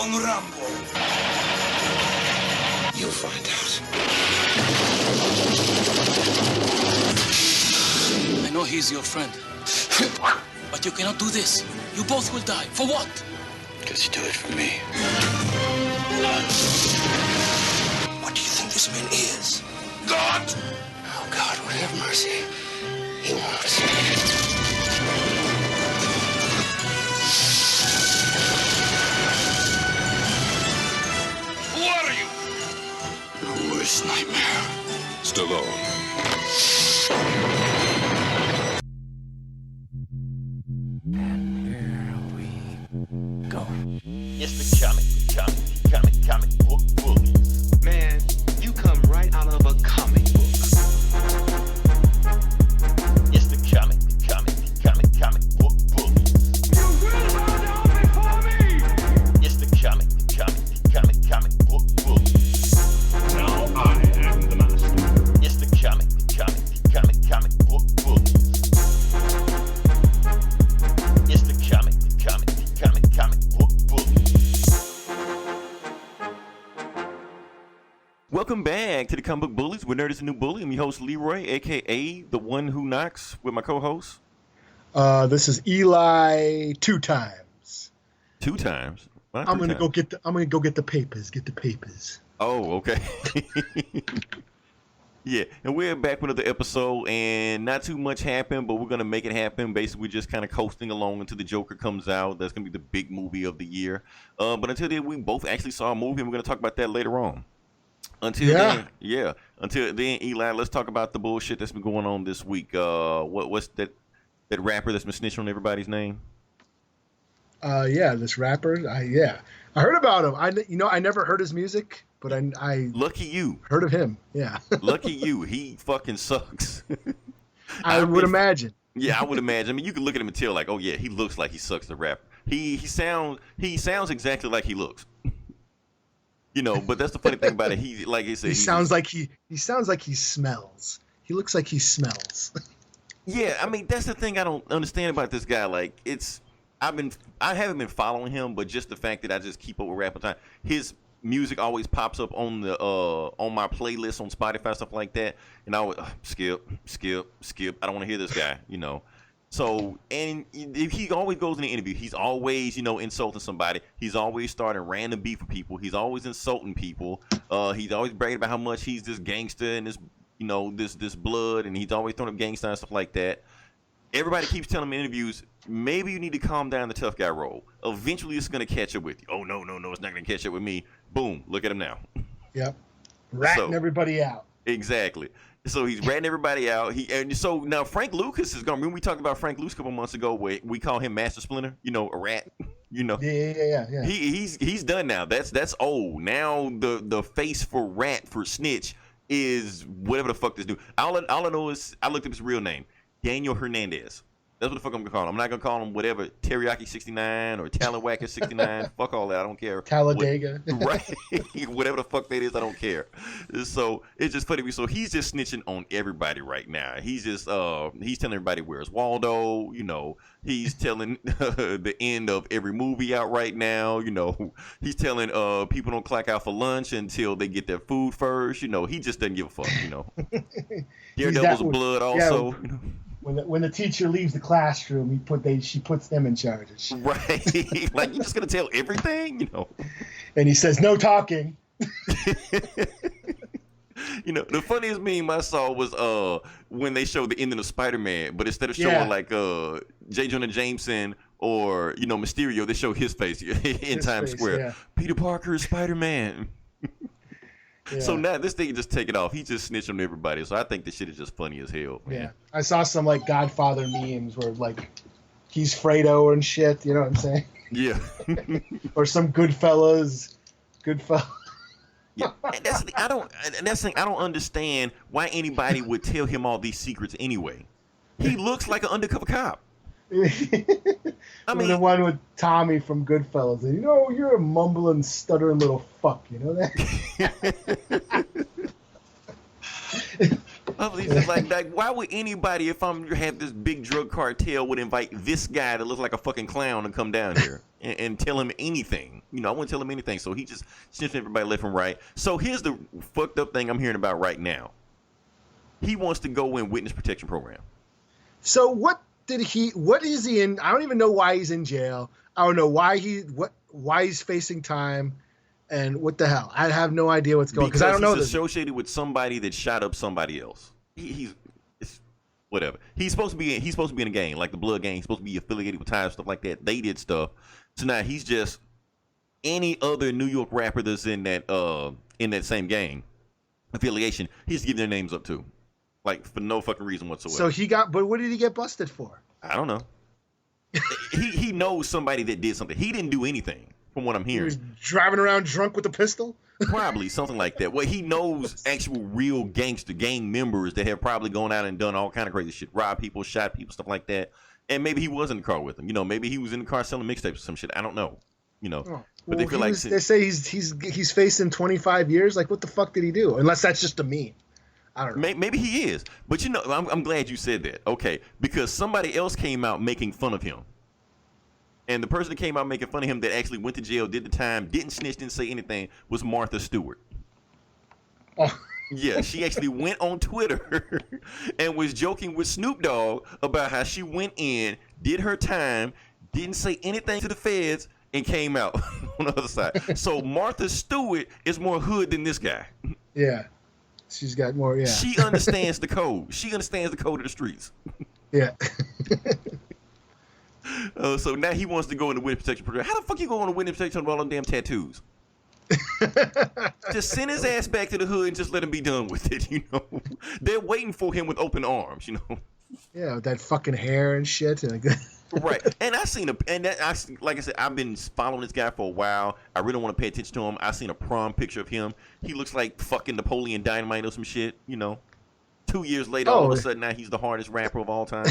on Rambo. You'll find out. I know he's your friend. But you cannot do this. You both will die. For what? Because you do it for me. What do you think this man is? God! Oh, God would have mercy. He won't. Who are you? Your worst nightmare. Stallone. And here we go. It's the comic book bullies. Man, you come right out of a comic book. It's the comic book bullies. You will bow down before me! It's the comic book bullies. Now I am the master. It's the comic book bullies. It's the comic book bullies. Welcome back to the Comic Book Bullies. We're Nerd is the New Bully. I'm your host, Leroy, a.k.a. the one who knocks, with my co-host. This is Eli 2 times. 2 times? Why I'm 3 gonna times? go get the papers. Get the papers. Oh, okay. Yeah, and we're back with another episode, and not too much happened, but we're going to make it happen. Basically, we're just kind of coasting along until the Joker comes out. That's going to be the big movie of the year. But until then, we both actually saw a movie, and we're going to talk about that later on. Until then, Eli, let's talk about the bullshit that's been going on this week. What's that rapper that's been snitching on everybody's name? This rapper. I heard about him. I never heard his music, but I Lucky you. heard of him. Yeah. Lucky you. He fucking sucks. I would imagine. Yeah, I would imagine. I mean, you can look at him and tell, like, oh yeah, he looks like he sucks the rapper. He sounds exactly like he looks. You know, but that's the funny thing about it. He, like I said, He sounds like he smells. He looks like he smells. Yeah, I mean, that's the thing I don't understand about this guy. Like, I haven't been following him, but just the fact that I just keep up with rap all the time. His music always pops up on the on my playlist on Spotify, stuff like that, and I would skip. I don't want to hear this guy, you know. So, and he always goes in the interview. He's always, insulting somebody. He's always starting random beef with people. He's always insulting people. He's always bragging about how much he's this gangster and this, this blood, and he's always throwing up gangster and stuff like that. Everybody keeps telling him in interviews, maybe you need to calm down the tough guy role. Eventually, it's going to catch up with you. Oh, no, it's not going to catch up with me. Boom, look at him now. Yep. Ratting everybody out. Exactly. So he's ratting everybody out. So now Frank Lucas is gone. Remember we talked about Frank Lucas a couple months ago where we call him Master Splinter, a rat, Yeah. He's done now. That's old. Now the face for rat for snitch is whatever the fuck this dude. All I know is I looked up his real name. Daniel Hernandez. That's what the fuck I'm gonna call him. I'm not gonna call him whatever Teriyaki 69 or Talonwacker 69. Fuck all that. I don't care. Talladega. Right. Whatever the fuck that is, I don't care. So it's just funny. So he's just snitching on everybody right now. He's just he's telling everybody where's Waldo. He's telling the end of every movie out right now. He's telling people don't clock out for lunch until they get their food first. He just doesn't give a fuck. Daredevil's blood also. Yeah. When the teacher leaves the classroom, she puts them in charge of shit. Right. Like, you're just going to tell everything, And he says, no talking. The funniest meme I saw was when they showed the ending of Spider-Man, but instead of showing like J. Jonah Jameson or, Mysterio, they show his face in Times Square. Yeah. Peter Parker is Spider-Man. Yeah. So now this thing just take it off. He just snitched on everybody. So I think this shit is just funny as hell, man. Yeah. I saw some Godfather memes where he's Fredo and shit, you know what I'm saying? Yeah. Or some Goodfellas. Yeah. And that's the thing. I don't understand why anybody would tell him all these secrets anyway. He looks like an undercover cop. I mean, the one with Tommy from Goodfellas. And, you're a mumbling, stuttering little fuck. You know that? Like, why would anybody, if I'm have this big drug cartel, would invite this guy that looks like a fucking clown to come down here? and tell him anything. You know, I wouldn't tell him anything. So he just snitched everybody left and right. So here's the fucked up thing I'm hearing about right now. He wants to go in witness protection program. So what is he in? I don't even know why he's in jail. I don't know why he's facing time, and what the hell? I have no idea what's going on because I don't know. He's associated with somebody that shot up somebody else. It's whatever. He's supposed to be in a gang, like the Blood Gang. He's supposed to be affiliated with Time, stuff like that. They did stuff. So now he's just any other New York rapper that's in that same gang affiliation. He's giving their names up too, like for no fucking reason whatsoever. So but what did he get busted for? I don't know. he knows somebody that did something. He didn't do anything, from what I'm hearing. He was driving around drunk with a pistol? Probably something like that. Well, he knows actual real gang members that have probably gone out and done all kind of crazy shit, robbed people, shot people, stuff like that. And maybe he was in the car with them. You know, maybe he was in the car selling mixtapes or some shit. I don't know. You know, but they feel like they say he's facing 25 years. Like, what the fuck did he do? Unless that's just a meme. I don't know. Maybe he is. But you know, I'm glad you said that. Okay, because somebody else came out making fun of him. And the person that came out making fun of him that actually went to jail, did the time, didn't snitch, didn't say anything, was Martha Stewart. Oh. Yeah, she actually went on Twitter and was joking with Snoop Dogg about how she went in, did her time, didn't say anything to the feds, and came out on the other side. So Martha Stewart is more hood than this guy. Yeah. She's got more, yeah. She understands the code. She understands the code of the streets. Yeah. So now he wants to go into witness protection program. How the fuck you go on a witness protection with all them damn tattoos? Just send his ass back to the hood and just let him be done with it, you know? They're waiting for him with open arms, you know? Yeah, with that fucking hair and shit. Right. And like I said, I've been following this guy for a while. I really want to pay attention to him. I seen a prom picture of him. He looks like fucking Napoleon Dynamite or some shit, you know? 2 years later, all of a sudden, now he's the hardest rapper of all time.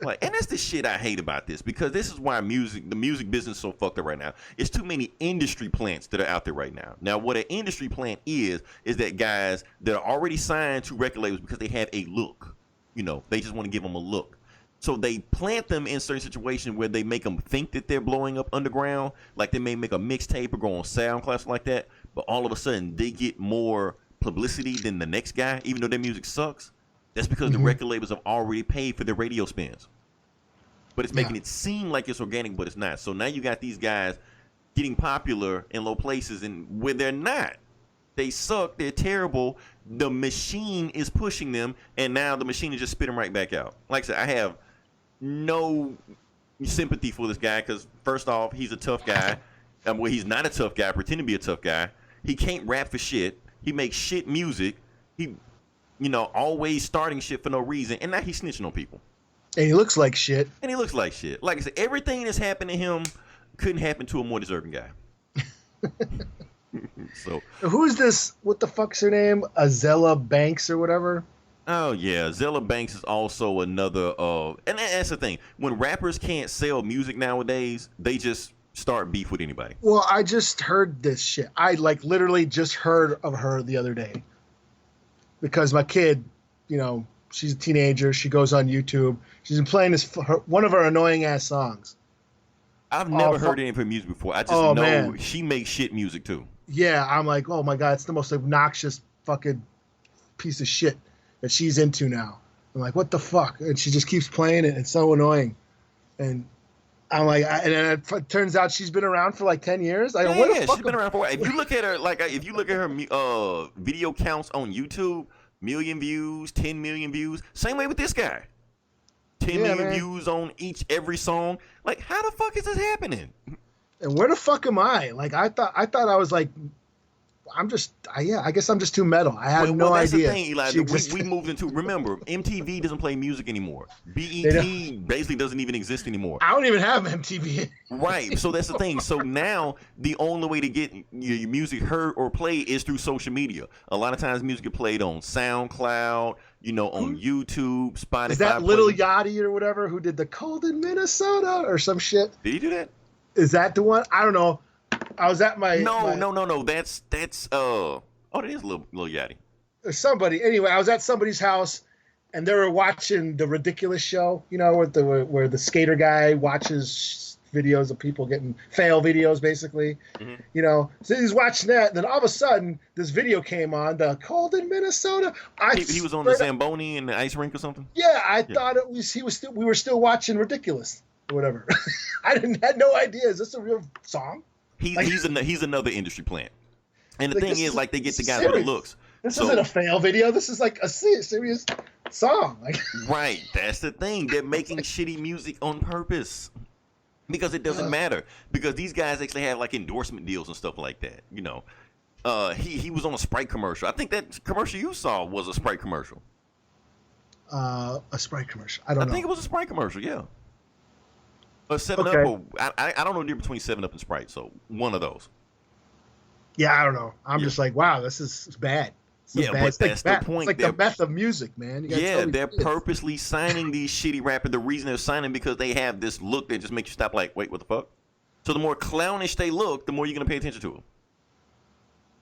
Like, and that's the shit I hate about this, because this is why the music business is so fucked up right now. It's too many industry plants that are out there right now. Now, what an industry plant is that guys that are already signed to record labels because they have a look. You know, they just want to give them a look. So they plant them in certain situations where they make them think that they're blowing up underground. Like they may make a mixtape or go on SoundCloud like that, but all of a sudden they get more publicity than the next guy, even though their music sucks. That's because the record labels have already paid for their radio spins. But it's making it seem like it's organic, but it's not. So now you got these guys getting popular in low places and where they're not. They suck. They're terrible. The machine is pushing them, and now the machine is just spitting right back out. Like I said, I have no sympathy for this guy because, first off, he's a tough guy. Well, he's not a tough guy, pretending to be a tough guy. He can't rap for shit. He makes shit music. He, you know, always starting shit for no reason. And now he's snitching on people. And he looks like shit. Like I said, everything that's happened to him couldn't happen to a more deserving guy. So who's this? What the fuck's her name? Azella Banks or whatever? Oh yeah, Zella Banks is also another. And that's the thing. When rappers can't sell music nowadays, they just start beef with anybody. Well, I just heard this shit. I literally just heard of her the other day because my kid, you know, she's a teenager. She goes on YouTube. She's been playing one of her annoying ass songs. I've never heard any of her music before. I just know she makes shit music too. Yeah, I'm like, oh my God, it's the most obnoxious fucking piece of shit that she's into now. I'm like, what the fuck? And she just keeps playing it. It's so annoying. And I'm like, and it turns out she's been around for like 10 years. She's been around for a while. If you look at her, video counts on YouTube, million views, 10 million views. Same way with this guy. 10 million views on every song. Like, how the fuck is this happening? And where the fuck am I? Like, I thought I was like, I guess I'm just too metal. I had no idea. That's the thing, Eli. We moved into, remember, MTV doesn't play music anymore. BET basically doesn't even exist anymore. I don't even have MTV. Right. So that's the thing. So now the only way to get your music heard or played is through social media. A lot of times music get played on SoundCloud, you know, on YouTube, Spotify. Is that Lil Yachty or whatever who did the Cold in Minnesota or some shit? Did he do that? Is that the one? I don't know. I was at my No. That's that is Lil Yachty. Somebody. Anyway, I was at somebody's house and they were watching the Ridiculous Show, you know, where the skater guy watches videos of people getting fail videos, basically. Mhm. You know, so he's watching that, and then all of a sudden, this video came on, the cold in Minnesota. He was on the Zamboni and the ice rink or something. Yeah, I thought it was. We were still watching Ridiculous or whatever. had no idea. Is this a real song? He's another industry plant. And the Like, thing is, like, they get the guys serious. with the looks. This So- isn't a fail video. This is like a serious song. Like, Right, that's the thing. They're making shitty music on purpose because it doesn't matter. Because these guys actually have like endorsement deals and stuff like that. You know, he was on a Sprite commercial. I think that commercial you saw was a Sprite commercial. a Sprite commercial. I don't know. think it was a Sprite commercial. Yeah. Or 7 Okay. Up. Or, I don't know the difference between 7 Up and Sprite. So one of those. Yeah, I don't know. I'm Yeah. just like, wow, this is bad. It's Yeah, bad. but It's like that's the meth. point. It's like the meth of music, man. You gotta Yeah, tell me they're what it is. purposely signing these shitty rappers. The reason they're signing because they have this look that just makes you stop like, wait, what the fuck? So the more clownish they look, the more you're going to pay attention to them.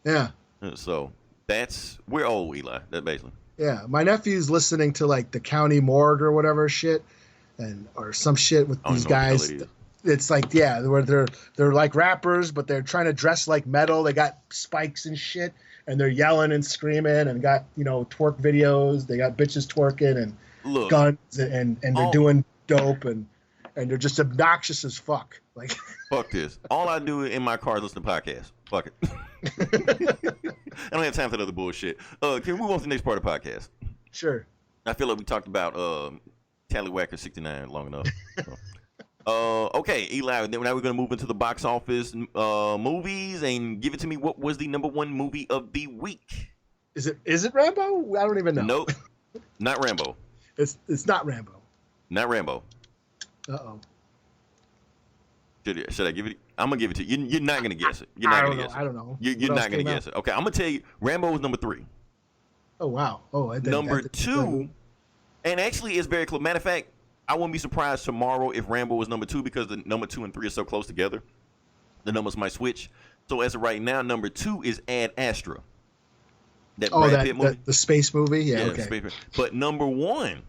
Yeah, So we're old, Eli. That basically. yeah. My nephew's listening to like the county morgue or whatever shit, or some shit with I don't these know what the hell guys. it is. It's like, yeah, where they're like rappers, but they're trying to dress like metal. They got spikes and shit, and they're yelling and screaming, and got twerk videos. They got bitches twerking and Look, guns, and they're all- doing dope, and they're just obnoxious as fuck. Like, fuck this. All I do in my car is listen to podcasts. Fuck it. I don't have time for that other bullshit. Can we move on to the next part of the podcast? sure. I feel like we talked about Tallywhacker 69 long enough. Okay, Eli. Now we're going to move into the box office movies and give it to me. What was the number one movie of the week? Is it Rambo? I don't even know. Nope, not Rambo. It's not Rambo. Not Rambo. Uh-oh. Should I give it? I'm gonna give it to you. You're not gonna guess it. You're not gonna guess it. I don't know. You're What else not gonna came out? guess it. Okay, I'm gonna tell you. Rambo was number 3. Oh wow. Oh, Number 2, and actually it's very close. Matter of fact, I wouldn't be surprised tomorrow if Rambo was number 2 because the number 2 and 3 are so close together. The numbers might switch. So as of right now, number 2 is Ad Astra. That Brad Pitt movie. the space movie. Yeah. Yeah, Okay. Space Movie. But number 1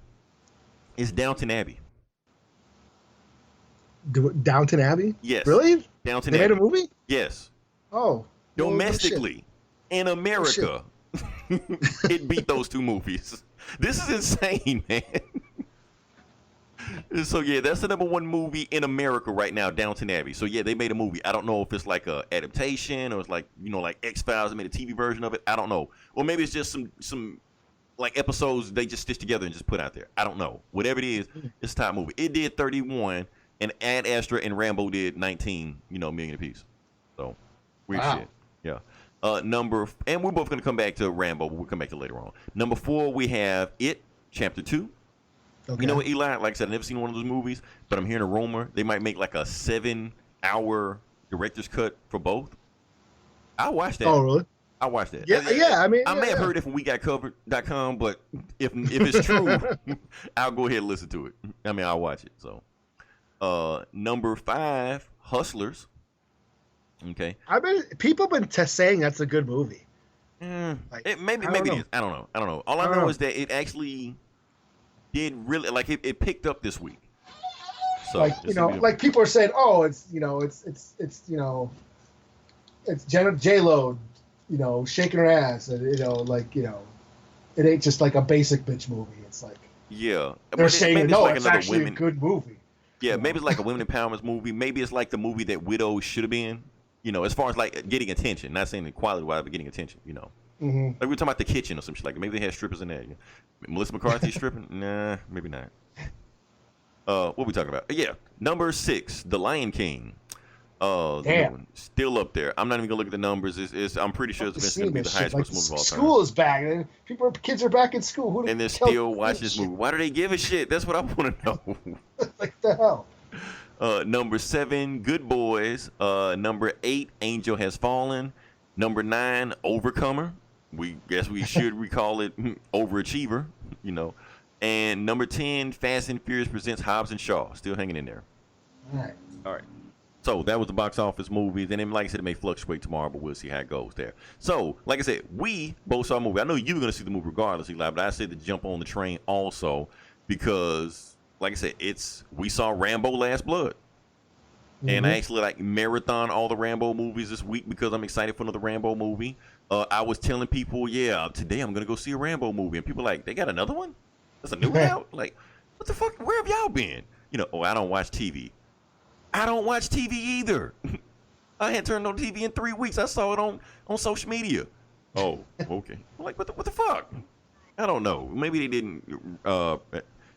is Downton Abbey. Downton Abbey. Yes. Really? Downton They Abbey. made a movie? Yes. Oh. no Domestically, in America, it beat those 2 movies. This is insane, man. So yeah, that's the number 1 movie in America right now, Downton Abbey. So yeah, they made a movie. I don't know if it's like a adaptation or it's like like X-Files made a TV version of it. I don't know. Or maybe it's just some like episodes they just stitched together and just put out there. I don't know. Whatever it is, it's a top movie. It did 31, and Ad Astra and Rambo did 19, million apiece. So weird Wow. shit. Yeah. And we're both gonna come back to Rambo, but we'll come back to later on. Number 4, we have It, Chapter 2. Okay. You know what, Eli? Like I said, I've never seen one of those movies, but I'm hearing a rumor they might make like a 7-hour director's cut for both. I'll watch that. Oh really? I'll watch that. Yeah. Yeah. I mean, I may have yeah. heard it from WeGotCovered.com, but if it's true, I'll go ahead and listen to it. I mean, I'll watch it. So, number 5, Hustlers. Okay. People have been saying that's a good movie. Like, Maybe I don't it know. is. I don't know. All I know is that it actually did really it picked up this week. So Like like people are saying, oh, it's it's J Lo, shaking her ass, and it ain't just like a basic bitch movie. It's like yeah, they're saying maybe no, like it's another actually a good movie. Yeah, maybe it's like a women empowerment movie. Maybe it's like the movie that Widows should have been. As far as like getting attention, not saying the quality wise, but getting attention. Mm-hmm. Like we're talking about The Kitchen or some shit like that. Maybe they had strippers in there. Melissa McCarthy stripping? Nah, maybe not. What we talking about? Yeah, number 6, The Lion King. The new Damn. one. Still up there. I'm not even gonna look at the numbers. I'm pretty sure it's gonna be the highest grossing movie of all time. School is back, and kids are back in school. Who And they're the hell still gives watching a this shit? movie. Why do they give a shit? That's what I want to know. Like the hell. Number 7, Good Boys. Number 8, Angel Has Fallen. Number 9, Overcomer. We should recall it Overachiever. And number 10, Fast and Furious presents Hobbs and Shaw. Still hanging in there. All right. So that was the box office movies, and then like I said, it may fluctuate tomorrow, but we'll see how it goes there. So, like I said, we both saw a movie. I know you were going to see the movie regardless, Eli, but I said to jump on the train also because, like I said, we saw Rambo: Last Blood. And I actually like marathon all the Rambo movies this week because I'm excited for another Rambo movie. I was telling people, yeah, today I'm gonna go see a Rambo movie, and people are like, they got another one? There's a new one out? Like, what the fuck? Where have y'all been? You know, I don't watch TV. I don't watch TV either. I hadn't turned on TV in 3 weeks. I saw it on social media. Oh, okay. I'm like, what the fuck? I don't know. Maybe they didn't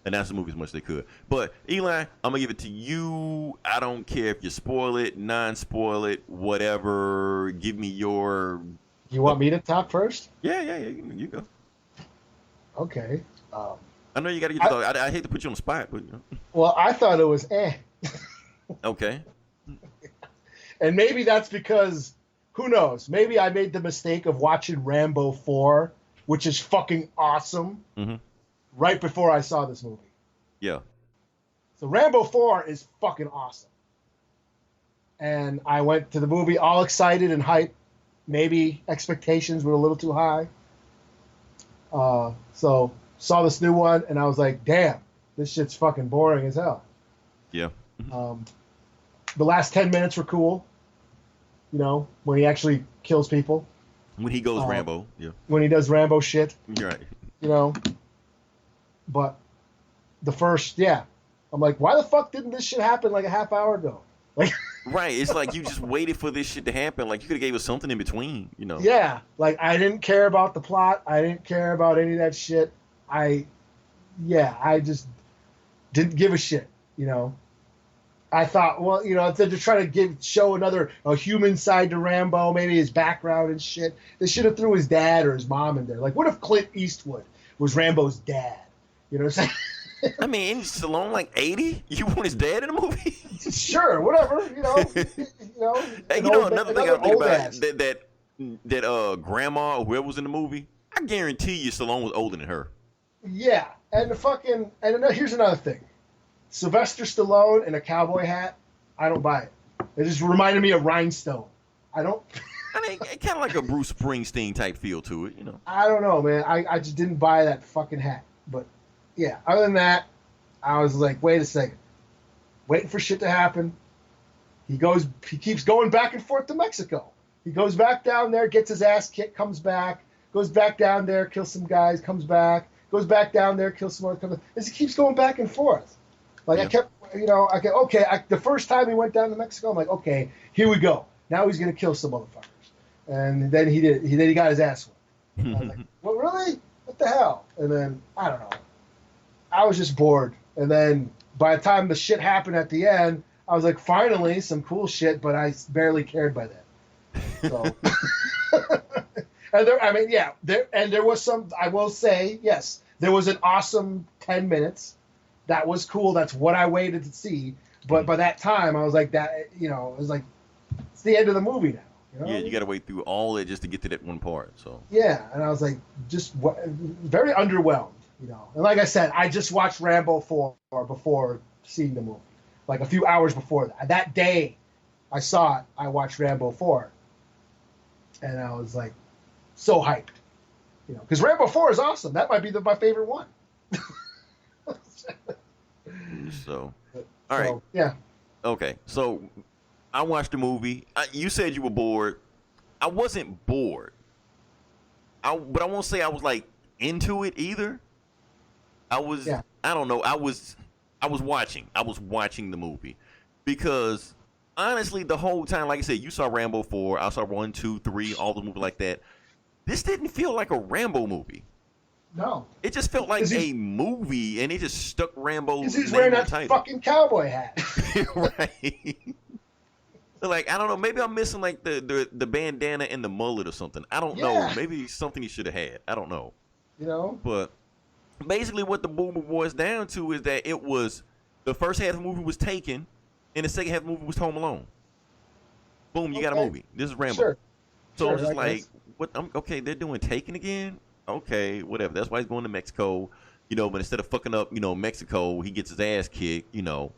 announce the movie as much as they could. But Eli, I'm gonna give it to you. I don't care if you spoil it, non-spoil it, whatever. Give me your. You want me to talk first? Yeah. You go. Okay. I know you got to get. I hate to put you on the spot, but you know. Well, I thought it was Okay. And maybe that's because, who knows? Maybe I made the mistake of watching Rambo 4, which is fucking awesome, right before I saw this movie. Yeah. So Rambo 4 is fucking awesome. And I went to the movie all excited and hyped. Maybe expectations were a little too high. So saw this new one, and I was like, damn, this shit's fucking boring as hell. Yeah. The last 10 minutes were cool. You know, when he actually kills people. When he goes Rambo, yeah. When he does Rambo shit. You're right. You know. But the first, yeah. I'm like, why the fuck didn't this shit happen like a half hour ago? Like, right. It's like you just waited for this shit to happen. Like you could have gave us something in between, you know. Yeah. Like I didn't care about the plot. I didn't care about any of that shit. I just didn't give a shit, you know. I thought, well, you know, if they're trying to show a human side to Rambo, maybe his background and shit, they should have threw his dad or his mom in there. Like, what if Clint Eastwood was Rambo's dad? You know what I'm saying? I mean, isn't Stallone like 80? You want his dad in the movie? Sure, whatever. You know. Hey, you know another thing I think about that grandma or whoever was in the movie. I guarantee you, Stallone was older than her. Yeah, and here's another thing. Sylvester Stallone in a cowboy hat, I don't buy it. It just reminded me of Rhinestone. I mean, kind of like a Bruce Springsteen type feel to it, you know. I don't know, man. I just didn't buy that fucking hat. But yeah, other than that, I was like, wait a second, waiting for shit to happen. He keeps going back and forth to Mexico. He goes back down there, gets his ass kicked, comes back, goes back down there, kills some guys, comes back, goes back down there, kills some more, comes back. He keeps going back and forth. Like, yeah. The first time he went down to Mexico, I'm like, okay, here we go. Now he's going to kill some motherfuckers. And then he did. Then he got his ass whipped. I was like, what, really? What the hell? And then, I don't know. I was just bored. And then by the time the shit happened at the end, I was like, finally, some cool shit, but I barely cared by then. So. There was some, I will say, yes, there was an awesome 10 minutes. That was cool. That's what I waited to see. But by that time, I was like, it was like, it's the end of the movie now. You know? Yeah, you got to wait through all it just to get to that one part. So yeah, and I was like, just very underwhelmed, you know. And like I said, I just watched Rambo 4 before seeing the movie, like a few hours before that. That day, I saw it. I watched Rambo 4, and I was like, so hyped, you know, because Rambo 4 is awesome. That might be my favorite one. So, all right. Yeah. Okay. So, I watched the movie. You said you were bored. I wasn't bored. But I won't say I was like into it either. I was. Yeah. I don't know. I was watching. I was watching the movie because honestly, the whole time, like I said, you saw Rambo 4. I saw 1, 2, 3, all the movies like that. This didn't feel like a Rambo movie. No. It just felt like a movie, and it just stuck Rambo's name he's wearing that title. Fucking cowboy hat. Right. Like, I don't know. Maybe I'm missing, like, the bandana and the mullet or something. I don't know. Maybe something he should have had. I don't know. You know? But basically what the movie boils down to is that it was the first half of the movie was Taken, and the second half of the movie was Home Alone. Boom, you got a movie. This is Rambo. Sure. So it's just like, what? Okay, they're doing Taken again? Okay, whatever. That's why he's going to Mexico, you know. But instead of fucking up, you know, Mexico, he gets his ass kicked, you know.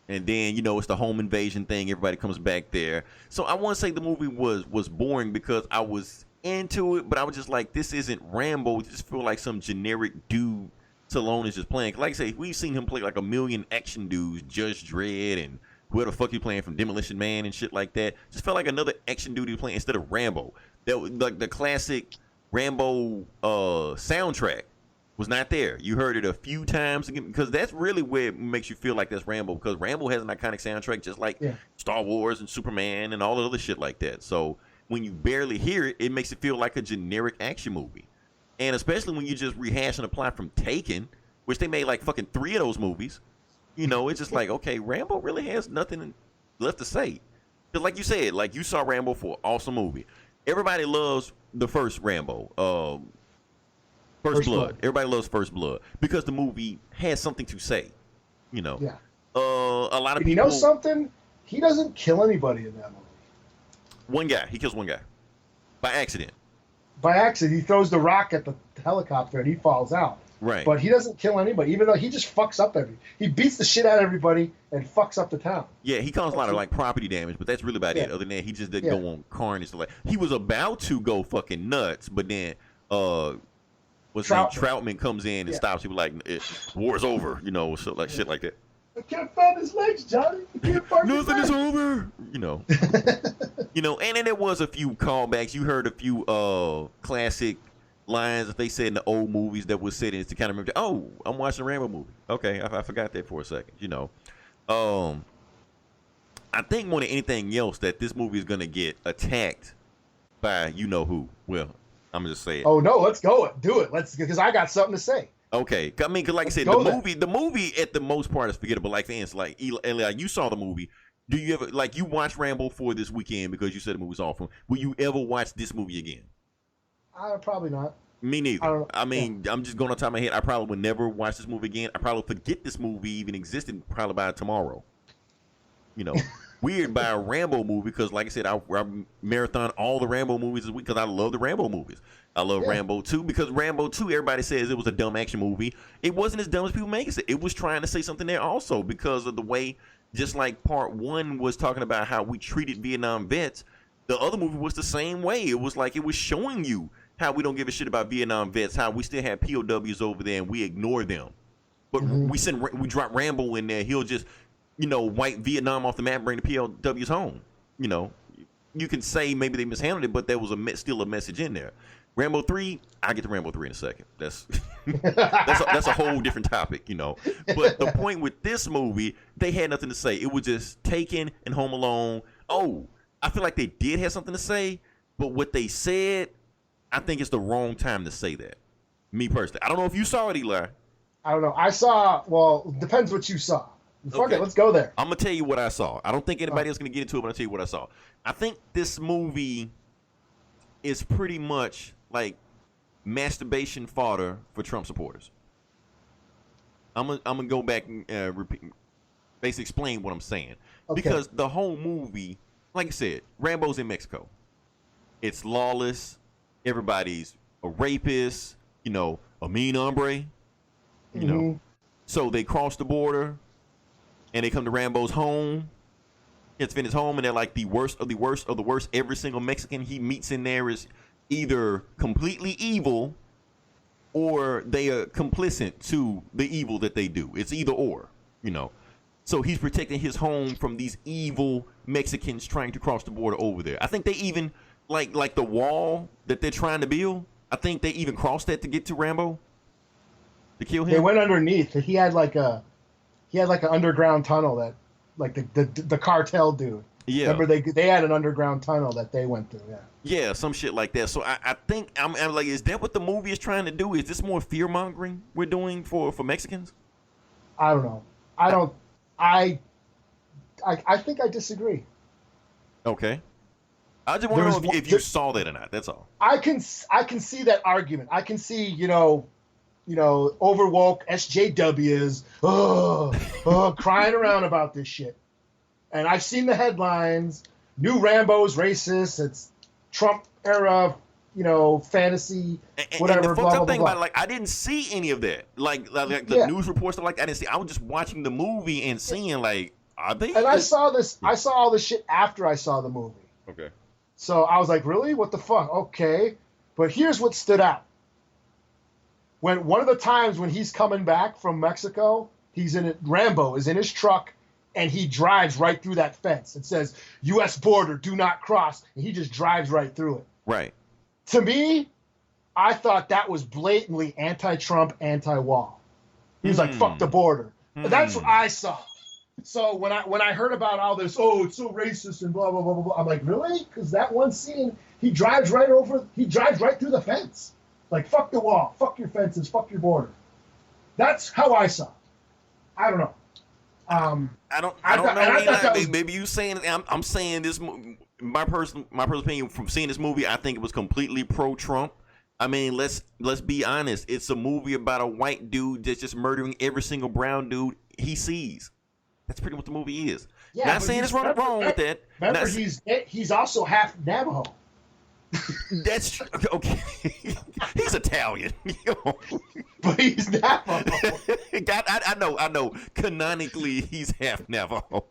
And then, you know, it's the home invasion thing. Everybody comes back there. So I want to say the movie was boring because I was into it, but I was just like, this isn't Rambo. It just feel like some generic dude Stallone is just playing. Like I say, we've seen him play like a million action dudes, Judge Dredd and whoever the fuck he playing from Demolition Man and shit like that. Just felt like another action dude he was playing instead of Rambo. That was like the classic Rambo soundtrack was not there. You heard it a few times again, because that's really where it makes you feel like that's Rambo, because Rambo has an iconic soundtrack just like Star Wars and Superman and all the other shit like that. So when you barely hear it, it makes it feel like a generic action movie. And especially when you're just rehashing a plot from Taken, which they made like fucking 3 of those movies. You know, it's just like, okay, Rambo really has nothing left to say. Because like you said, like you saw Rambo for an awesome movie. Everybody loves the first Rambo, First Blood. Everybody loves First Blood because the movie has something to say. You know, a lot of people. You know something? He doesn't kill anybody in that movie. One guy, he kills one guy by accident. By accident, he throws the rock at the helicopter and he falls out. Right. But he doesn't kill anybody, even though he just fucks up he beats the shit out of everybody and fucks up the town. Yeah, he caused a lot of like property damage, but that's really about it. Other than that, he just didn't go on Carnage. Like he was about to go fucking nuts, but then Troutman comes in and stops people like war's over, you know, so like shit like that. I can't find his legs, Johnny. I can't find his Nothing legs. is over, you know. You know, and then there was a few callbacks. You heard a few classic lines that they said in the old movies that was said to kind of remember. Oh, I'm watching a Rambo movie. Okay, I forgot that for a second. You know, I think more than anything else that this movie is gonna get attacked by you know who. Well, I'm gonna just say it. Oh no, let's go. Do it. Because I got something to say. Okay, I mean, cause like I said, the movie at the most part is forgettable. Like for instance, like Eli, you saw the movie. Do you ever like you watched Rambo for this weekend because you said the movie was awful? Will you ever watch this movie again? Probably not. Me neither. I mean, I'm just going on top of my head. I probably would never watch this movie again. I probably forget this movie even existed probably by tomorrow. You know, weird by a Rambo movie because, like I said, I marathon all the Rambo movies this week because I love the Rambo movies. I love Rambo 2 because Rambo 2, everybody says it was a dumb action movie. It wasn't as dumb as people make it. It was trying to say something there also because of the way, just like part 1 was talking about how we treated Vietnam vets, the other movie was the same way. It was like it was showing you how we don't give a shit about Vietnam vets, how we still have POWs over there and we ignore them. But we drop Rambo in there, he'll just, you know, wipe Vietnam off the map, bring the POWs home. You know, you can say maybe they mishandled it, but there was still a message in there. Rambo 3, I'll get to Rambo 3 in a second. That's that's a whole different topic, you know. But the point with this movie, they had nothing to say. It was just Taken and Home Alone. Oh, I feel like they did have something to say, but what they said, I think it's the wrong time to say that. Me personally. I don't know if you saw it, Eli. I don't know. I saw, well, depends what you saw. Fuck it, let's go there. I'm going to tell you what I saw. I don't think anybody else is going to get into it, but I'll tell you what I saw. I think this movie is pretty much like masturbation fodder for Trump supporters. I'm gonna go back and repeat, basically explain what I'm saying. Okay. Because the whole movie, like I said, Rambo's in Mexico. It's lawless. Everybody's a rapist, you know, a mean hombre, you know. So they cross the border and they come to Rambo's home. It's Finn's home, and they're like the worst of the worst of the worst. Every single Mexican he meets in there is either completely evil or they are complicit to the evil that they do. It's either or, you know. So he's protecting his home from these evil Mexicans trying to cross the border over there. I think they even like the wall that they're trying to build. I think they even crossed that to get to Rambo to kill him. They went underneath. He had like an underground tunnel that like the cartel dude. Yeah. Remember they had an underground tunnel that they went through. Yeah. Yeah, some shit like that. So I think I'm like, is that what the movie is trying to do? Is this more fear mongering we're doing for Mexicans? I don't know. I think I disagree. Okay. I just want to know if you saw that or not. That's all. I can see that argument. I can see, you know, overwoke SJWs crying around about this shit. And I've seen the headlines. New Rambo's racist. It's Trump era, you know, fantasy, whatever. And the folks I'm thinking about, like, I didn't see any of that. Like the news reports stuff like that. I didn't see. I was just watching the movie and seeing like, are they? And I saw this. I saw all this shit after I saw the movie. Okay. So I was like, really? What the fuck? Okay. But here's what stood out. When one of the times when he's coming back from Mexico, Rambo is in his truck. and he drives right through that fence. It says U.S. border, do not cross, and he just drives right through it. Right. To me, I thought that was blatantly anti-Trump, anti-wall. He was like, fuck the border. That's what I saw. So when I heard about all this, oh, it's so racist and blah, blah, blah, blah, blah, I'm like, really? Because that one scene, he drives right through the fence. Like, fuck the wall, fuck your fences, fuck your border. That's how I saw it. I don't know. I don't know. Maybe you saying it. I'm saying this. My personal opinion from seeing this movie, I think it was completely pro-Trump. I mean, let's be honest. It's a movie about a white dude that's just murdering every single brown dude he sees. That's pretty much what the movie is. Yeah, not saying it's wrong with that. Remember, he's also half Navajo. That's true. Okay. He's Italian. But he's Navajo. I know. Canonically, he's half Navajo.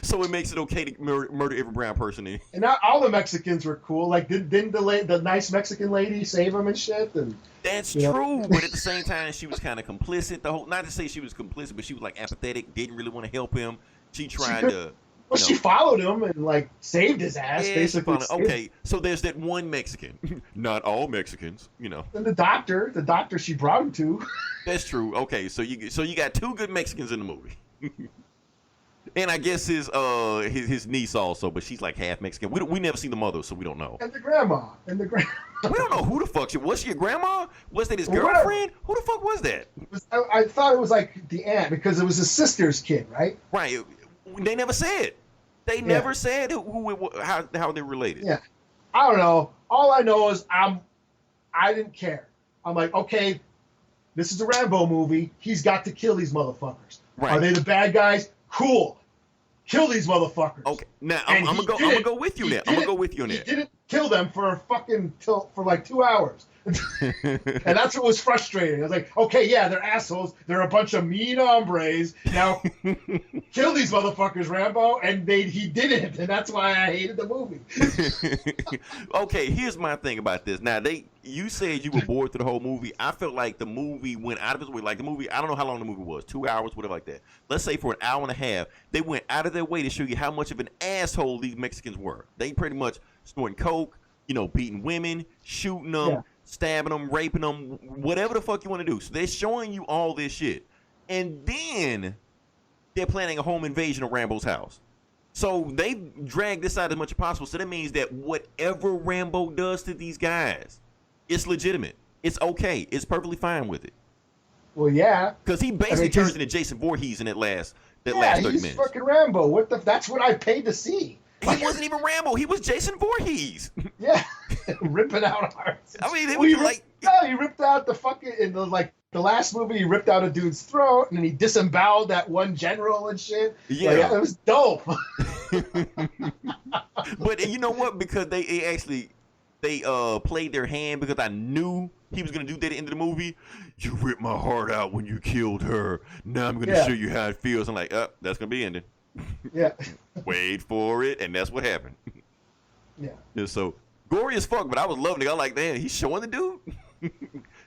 So it makes it okay to murder every brown person. And not all the Mexicans were cool. Like, didn't the nice Mexican lady save him and shit? And that's true. But at the same time, she was kind of complicit. Not to say she was complicit, but she was like apathetic. Didn't really want to help him. She tried to. Well, she followed him and like saved his ass, basically. Okay, so there's that one Mexican. Not all Mexicans, And the doctor she brought him to. That's true. Okay, so you got two good Mexicans in the movie. And I guess his niece also, but she's like half Mexican. We never seen the mother, so we don't know. And the grandma. We don't know who the fuck she was. She a grandma? Was that his girlfriend? Who the fuck was that? I thought it was like the aunt because it was his sister's kid, right? Right. They never said. They never said how they're related. Yeah. I don't know. All I know is I didn't care. I'm like, okay, this is a Rambo movie. He's got to kill these motherfuckers. Right. Are they the bad guys? Cool. Kill these motherfuckers. Okay. Now I'm gonna go with you there. I'm gonna go with you on that. He didn't kill them for like 2 hours. And that's what was frustrating. I was like, okay, yeah, they're assholes. They're a bunch of mean hombres. Now, kill these motherfuckers, Rambo. And he didn't, and that's why I hated the movie. Okay, here's my thing about this. Now, you said you were bored through the whole movie. I felt like the movie went out of its way. Like the movie, I don't know how long the movie was, 2 hours, whatever like that. Let's say for an hour and a half, they went out of their way to show you how much of an asshole these Mexicans were. They pretty much snorting coke, beating women, shooting them, stabbing them, raping them, whatever the fuck you want to do. So they're showing you all this shit. And then they're planning a home invasion of Rambo's house. So they drag this out as much as possible. So that means that whatever Rambo does to these guys, it's legitimate. It's okay. It's perfectly fine with it. Well, yeah. Because he basically turns into Jason Voorhees in that last 30 minutes. He's fucking Rambo. That's what I paid to see. He wasn't even Rambo. He was Jason Voorhees. Yeah, ripping out hearts. I mean, he ripped out the fucking in the last movie. He ripped out a dude's throat and then he disemboweled that one general and shit. Yeah, it was dope. But you know what? Because they played their hand because I knew he was gonna do that at the end of the movie. You ripped my heart out when you killed her. Now I'm gonna show you how it feels. I'm like, that's gonna be ending. Yeah. Wait for it, and that's what happened. Yeah. So gory as fuck, but I was loving it. I was like, damn, he's showing the dude. I'm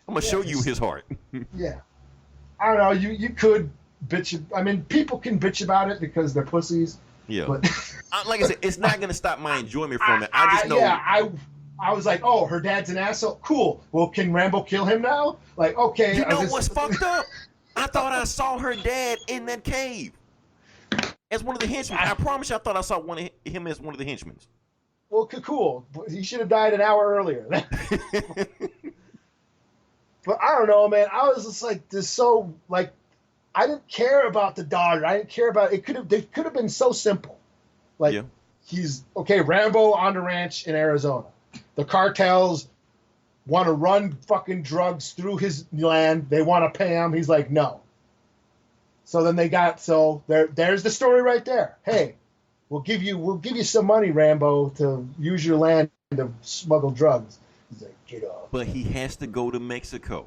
gonna show you his heart. Yeah. I don't know. You could bitch. I mean, people can bitch about it because they're pussies. Yeah. But like I said, it's not gonna stop my enjoyment from it. I just know. Yeah. I was like, oh, her dad's an asshole. Cool. Well, can Rambo kill him now? Like, okay. You know what's fucked up? I thought I saw her dad in that cave. As one of the henchmen. I promise you I thought I saw him as one of the henchmen. Well, cool. He should have died an hour earlier. But I don't know, man. I was just like, I didn't care about the daughter. I didn't care about it. They could have been so simple. Like, he's, okay, Rambo on the ranch in Arizona. The cartels want to run fucking drugs through his land. They want to pay him. He's like, no. So then there's the story right there. Hey, we'll give you some money, Rambo, to use your land to smuggle drugs. He's like, get off. But he has to go to Mexico.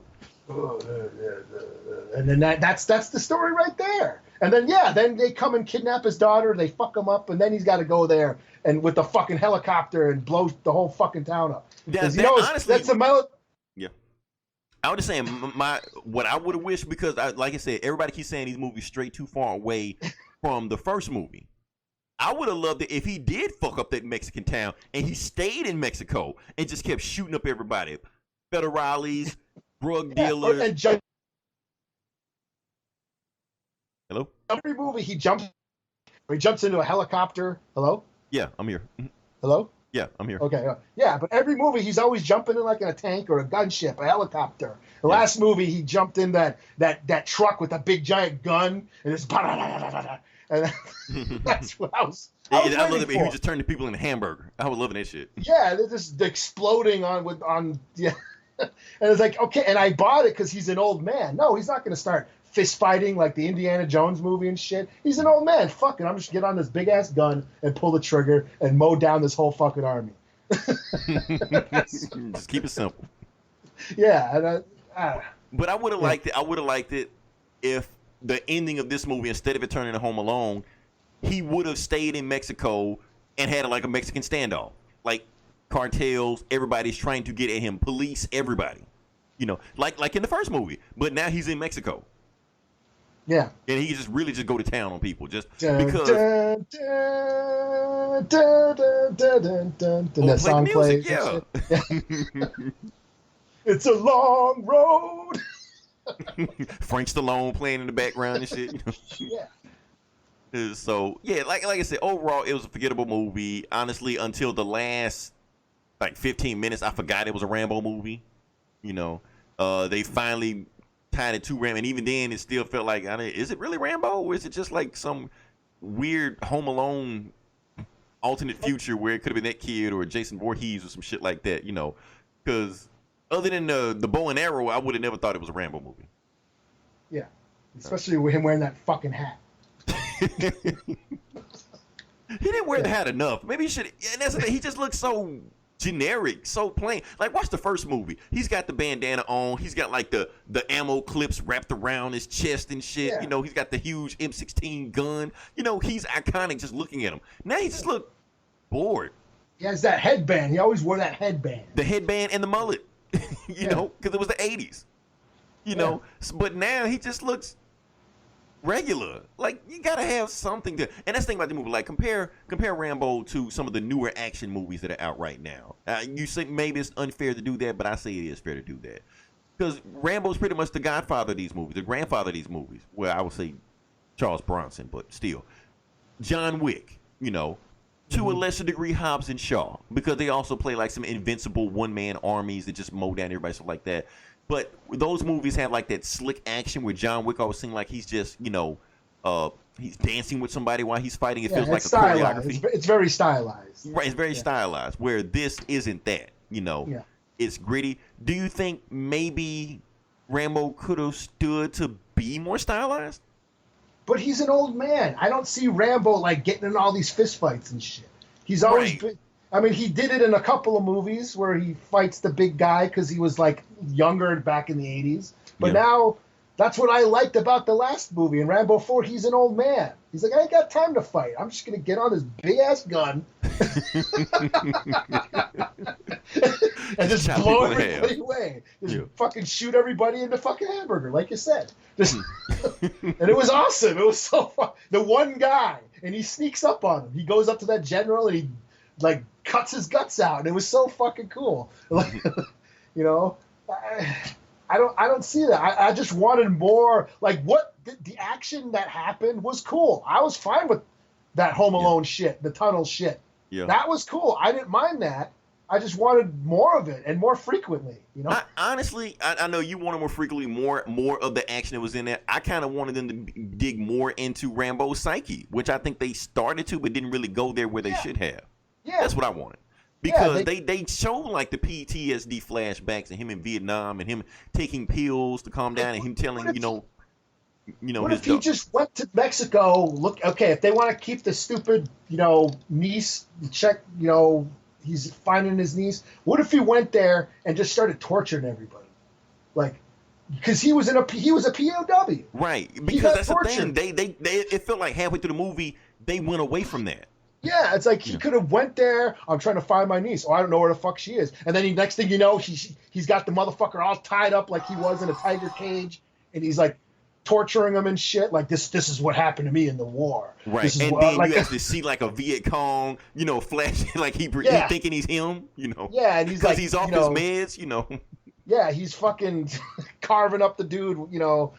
And then that's the story right there. And then then they come and kidnap his daughter, they fuck him up, and then he's got to go there and with the fucking helicopter and blow the whole fucking town up. Yeah, honestly, that's a I was just saying what I would have wished, because like I said, everybody keeps saying these movies straight too far away from the first movie. I would have loved it if he did fuck up that Mexican town and he stayed in Mexico and just kept shooting up everybody, federales, drug dealers. And Hello? every movie he jumps into a helicopter. Hello? Yeah, I'm here. Hello? Yeah, I'm here. Okay. Yeah, but every movie he's always jumping in like in a tank or a gunship, a helicopter. The last movie he jumped in that truck with a big giant gun and it's and that's what I was I love waiting it. He for. was just turning people into hamburger. I was loving that shit. Yeah, they're just exploding on yeah. And it's like, okay, and I bought it because he's an old man. No, he's not going to start fist fighting like the Indiana Jones movie and shit. He's an old man. Fuck it, I'm just get on this big ass gun and pull the trigger and mow down this whole fucking army. Just keep it simple. Yeah, But I would have liked it. I would have liked it if the ending of this movie, instead of it turning to Home Alone, he would have stayed in Mexico and had like a Mexican standoff. Like cartels, everybody's trying to get at him, police, everybody. You know, like in the first movie. But now he's in Mexico. yeah. And he just really just go to town on people just Dun, because. dun, dun, dun, dun, dun, dun, dun, that song plays. Yeah. It's a long road. Frank Stallone playing in the background and shit. You know? Yeah. So yeah, like I said, overall it was a forgettable movie. Honestly, until the last like 15 minutes, I forgot it was a Rambo movie. You know, they finally tied it to Rambo, and even then, it still felt like, is it really Rambo, or is it just like some weird Home Alone alternate future where it could have been that kid or Jason Voorhees or some shit like that? You know, because other than the bow and arrow, I would have never thought it was a Rambo movie. Yeah. Especially with him wearing that fucking hat. He didn't wear the hat enough. Maybe he should. And that's the thing. He just looks so generic, so plain. Like, watch the first movie. He's got the bandana on. He's got like the ammo clips wrapped around his chest and shit. Yeah. You know, he's got the huge M16 gun. You know, he's iconic just looking at him. Now he just look bored. He has that headband. He always wore that headband. The headband and the mullet. You know, because it was the 80s. You know, but now he just looks regular. Like, you gotta have something to, and that's the thing about the movie. Like, compare Rambo to some of the newer action movies that are out right now. You think maybe it's unfair to do that, but I say it is fair to do that, because Rambo's pretty much the godfather of these movies, the grandfather of these movies. Well, I would say Charles Bronson, but still, John Wick. You know, to a lesser degree, Hobbs and Shaw, because they also play like some invincible one-man armies that just mow down everybody, stuff like that. But those movies have like that slick action where John Wick always seems like he's just, you know, he's dancing with somebody while he's fighting. It feels like a choreography. It's very stylized. Right, it's very stylized, where this isn't that, you know. Yeah. It's gritty. Do you think maybe Rambo could have stood to be more stylized? But he's an old man. I don't see Rambo like getting in all these fistfights and shit. He's always been, I mean, he did it in a couple of movies where he fights the big guy because he was like younger back in the 80s. But now that's what I liked about the last movie. In Rambo 4, he's an old man. He's like, I ain't got time to fight. I'm just going to get on this big ass gun and just blow everybody away. Just fucking shoot everybody in the fucking hamburger, like you said. Just and it was awesome. It was so fun. The one guy, and he sneaks up on him. He goes up to that general and he like cuts his guts out. And it was so fucking cool. Like, you know, I don't see that. I just wanted more. Like, what the action that happened was cool. I was fine with that Home Alone shit, the tunnel shit. Yeah. That was cool. I didn't mind that. I just wanted more of it and more frequently. You know. Honestly, I know you wanted more frequently, more of the action that was in there. I kind of wanted them to dig more into Rambo's psyche, which I think they started to, but didn't really go there where they should have. Yeah, that's what I wanted. Because they show like the PTSD flashbacks of him in Vietnam and him taking pills to calm down and him telling, you know. What if he just went to Mexico? Look, okay, if they want to keep the stupid, you know, niece, check, you know, he's finding his niece. What if he went there and just started torturing everybody? Like, because he was a POW. Right. Because that's the thing. They it felt like halfway through the movie they went away from that. Yeah, it's like he could have went there. I'm trying to find my niece. Oh, I don't know where the fuck she is. And then next thing you know, he's got the motherfucker all tied up like he was in a tiger cage, and he's like torturing him and shit. Like this is what happened to me in the war. Right, and then you actually see like a Viet Cong, flashing like he thinking he's him, Yeah, and he's because like, he's off his meds, Yeah, he's fucking carving up the dude,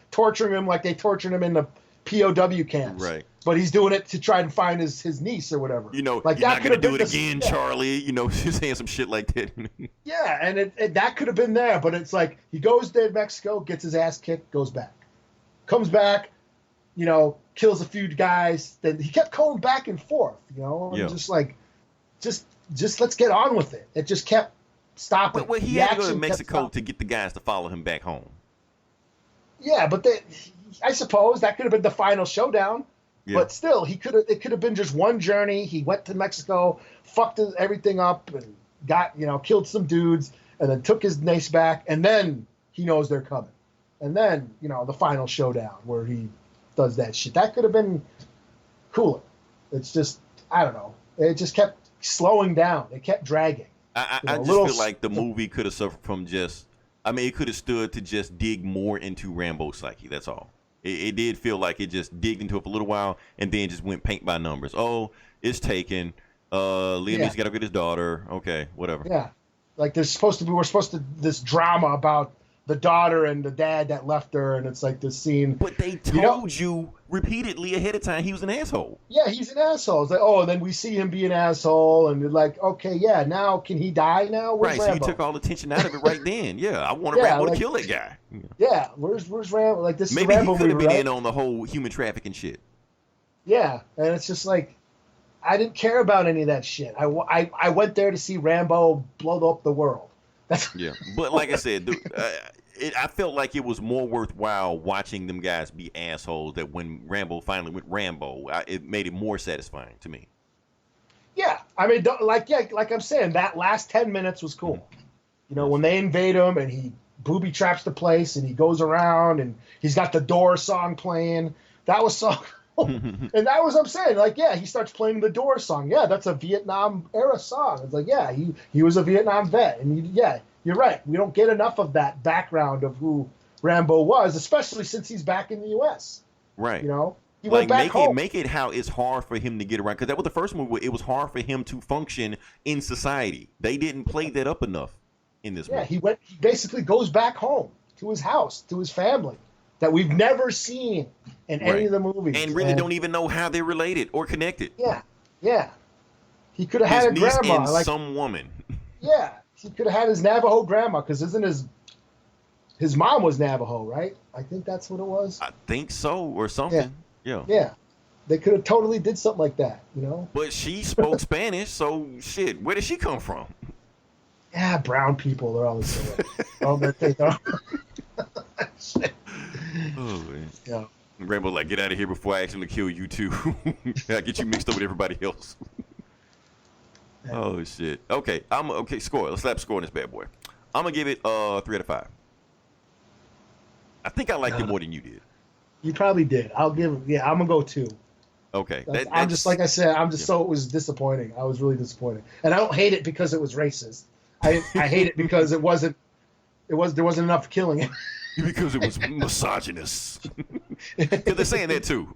torturing him like they tortured him in the POW camps. Right. But he's doing it to try and find his niece or whatever. Like you're not gonna do it again, Charlie. She's saying some shit like that. Yeah, and that could have been there, but it's like he goes to Mexico, gets his ass kicked, goes back, comes back, kills a few guys. Then he kept going back and forth, and just like, just let's get on with it. It just kept stopping. Well, he had to go to Mexico to get the guys to follow him back home. Yeah, but I suppose that could have been the final showdown. Yeah. But still, it could have been just one journey. He went to Mexico, fucked everything up, and got, killed some dudes, and then took his niece back, and then he knows they're coming. And then, the final showdown where he does that shit. That could have been cooler. It's just, I don't know. It just kept slowing down. It kept dragging. I just feel like the movie could have suffered from it could have stood to just dig more into Rambo's psyche. That's all. It did feel like it just digged into it for a little while and then just went paint by numbers. Oh, it's taken. Liam needs to get his daughter. Okay, whatever. Yeah. Like we're supposed to this drama about the daughter and the dad that left her, and it's like this scene. But they told you repeatedly ahead of time he was an asshole. Yeah, he's an asshole. It's like, and then we see him be an asshole, and you're like, okay, yeah, now can he die now? Where's Rambo? So you took all the tension out of it right then. Yeah, I wanted Rambo to kill that guy. Yeah, where's Rambo? Like this Maybe is Rambo he could have been right? in on the whole human trafficking shit. Yeah, and it's just like, I didn't care about any of that shit. I went there to see Rambo blow up the world. Yeah, but like I said, I felt like it was more worthwhile watching them guys be assholes. That when Rambo finally went Rambo, it made it more satisfying to me. Yeah, I mean, like I'm saying, that last 10 minutes was cool. When they invade him and he booby traps the place and he goes around and he's got the Doors song playing. That was so. And that was what I'm saying. Like, yeah, he starts playing the Doors song. Yeah, that's a Vietnam era song. It's like, yeah, he was a Vietnam vet. And you're right. We don't get enough of that background of who Rambo was, especially since he's back in the U.S. Right. He went back home. Make it how it's hard for him to get around. Because that was the first movie where it was hard for him to function in society. They didn't play that up enough in this movie. He basically goes back home to his house, to his family, that we've never seen in any of the movies. And really don't even know how they're related or connected. Yeah. He could have had a grandma. And some woman. Yeah. He could have had his Navajo grandma, because isn't his mom was Navajo, right? I think that's what it was. I think so, or something. Yeah. They could have totally did something like that, But she spoke Spanish, so shit, where did she come from? Yeah, brown people, they're always so shit. Oh, man. Yeah. Rambo's like, get out of here before I ask him to kill you too. I get you mixed up with everybody else. Oh shit. Okay, score. Let's slap score on this bad boy. I'm gonna give it 3 out of 5. I think I liked it more than you did. You probably did. I'm gonna go 2. Okay. I'm just like I said. So it was disappointing. I was really disappointed, and I don't hate it because it was racist. I hate it because there wasn't enough killing it. Because it was misogynist. Because they're saying that too.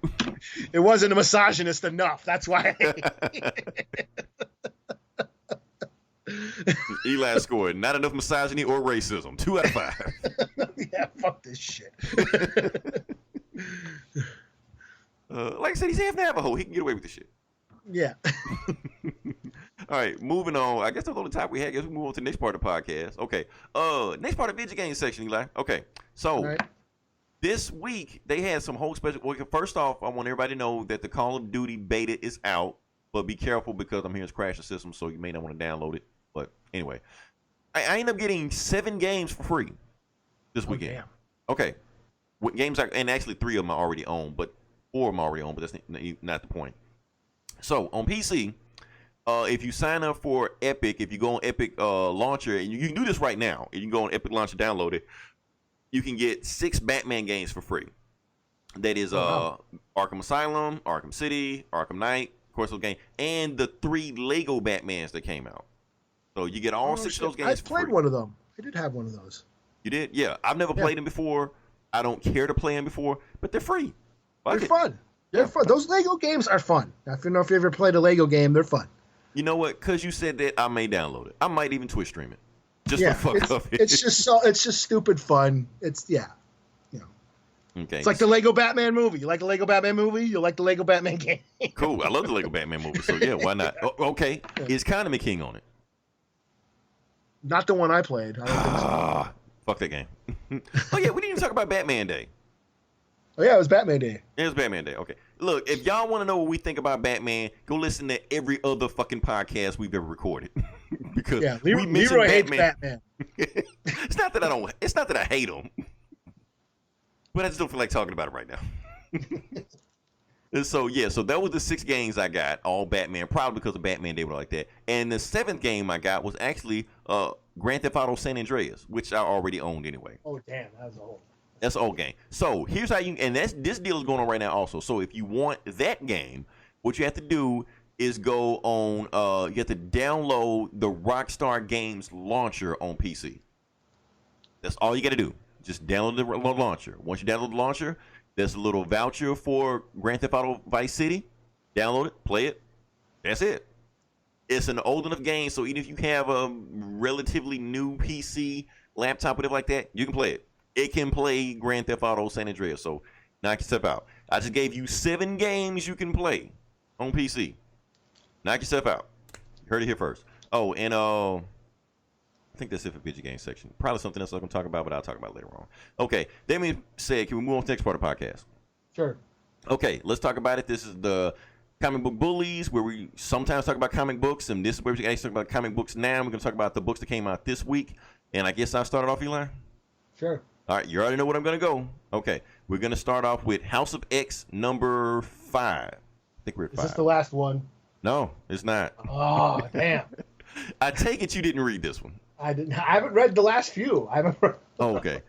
It wasn't misogynist enough. That's why I hate it. Eli scored not enough misogyny or racism. 2 out of 5. Yeah, fuck this shit. Like I said, he's half Navajo. He can get away with this shit. Yeah. All right, moving on. I guess that's all the time we had. I guess we move on to the next part of the podcast. Okay. Next part of the video game section, Eli. Okay. So this week they had some whole special. Well, first off, I want everybody to know that the Call of Duty beta is out, but be careful because I'm hearing it's crashing the system, so you may not want to download it. But anyway, I ended up getting 7 games for free this weekend. Damn. Okay. What games and actually 3 of them I already own, but 4 of them I already own, but that's not the point. So on PC, if you sign up for Epic, if you go on Epic Launcher, and you can do this right now, you can go on Epic Launcher, download it, you can get 6 Batman games for free. That is Arkham Asylum, Arkham City, Arkham Knight, of course of the game, and the 3 Lego Batmans that came out. So you get all 6 of those games. I played one of them. I did have one of those. You did? Yeah. I've never played them before. I don't care to play them before, but they're free. They're fun. They're fun. Those Lego games are fun. I don't know if you ever played a Lego game. They're fun. You know what? Because you said that, I may download it. I might even Twitch stream it. Just to fuck up it. It's just stupid fun. It's Okay. It's like the Lego Batman movie. You like the Lego Batman movie? You like the Lego Batman game? Cool. I love the Lego Batman movie. So yeah, why not? Okay. Is Condiment King on it? Not the one I played. I don't think so. Fuck that game. Oh yeah, we didn't even talk about Batman Day. Oh yeah, it was Batman Day. It was Batman Day. Okay. Look, if y'all want to know what we think about Batman, go listen to every other fucking podcast we've ever recorded. Because we mentioned Leroy hates Batman. It's not that I hate him. But I just don't feel like talking about it right now. And so that was the 6 games I got, all Batman, probably because of Batman Day, like that. And the 7th game I got was actually Grand Theft Auto San Andreas, which I already owned anyway. Oh damn, that's old. That's an old game. So here's how you, and this deal is going on right now also. So if you want that game, what you have to do is go on, you have to download the Rockstar Games launcher on PC. That's all you got to do. Just download the launcher. Once you download the launcher, there's a little voucher for Grand Theft Auto Vice City. Download it, play it. That's it. It's an old enough game, so even if you have a relatively new PC, laptop, whatever like that, you can play it. It can play Grand Theft Auto San Andreas, so knock yourself out. I just gave you 7 games you can play on PC. Knock yourself out. You heard it here first. Oh, and I think that's it for video game section. Probably something else I'm going to talk about, but I'll talk about it later on. Okay, that being said, can we move on to the next part of the podcast? Sure. Okay, let's talk about it. This is the Comic Book Bullies, where we sometimes talk about comic books, and this is where we actually talk about comic books now. We're going to talk about the books that came out this week, and I guess I'll start it off, Eli? Sure. All right, you already know what I'm going to go. Okay, we're going to start off with House of X number 5. I think we're at 5. Is this the last one? No, it's not. Oh, damn. I take it you didn't read this one. I haven't read the last few. I haven't read. Oh, okay.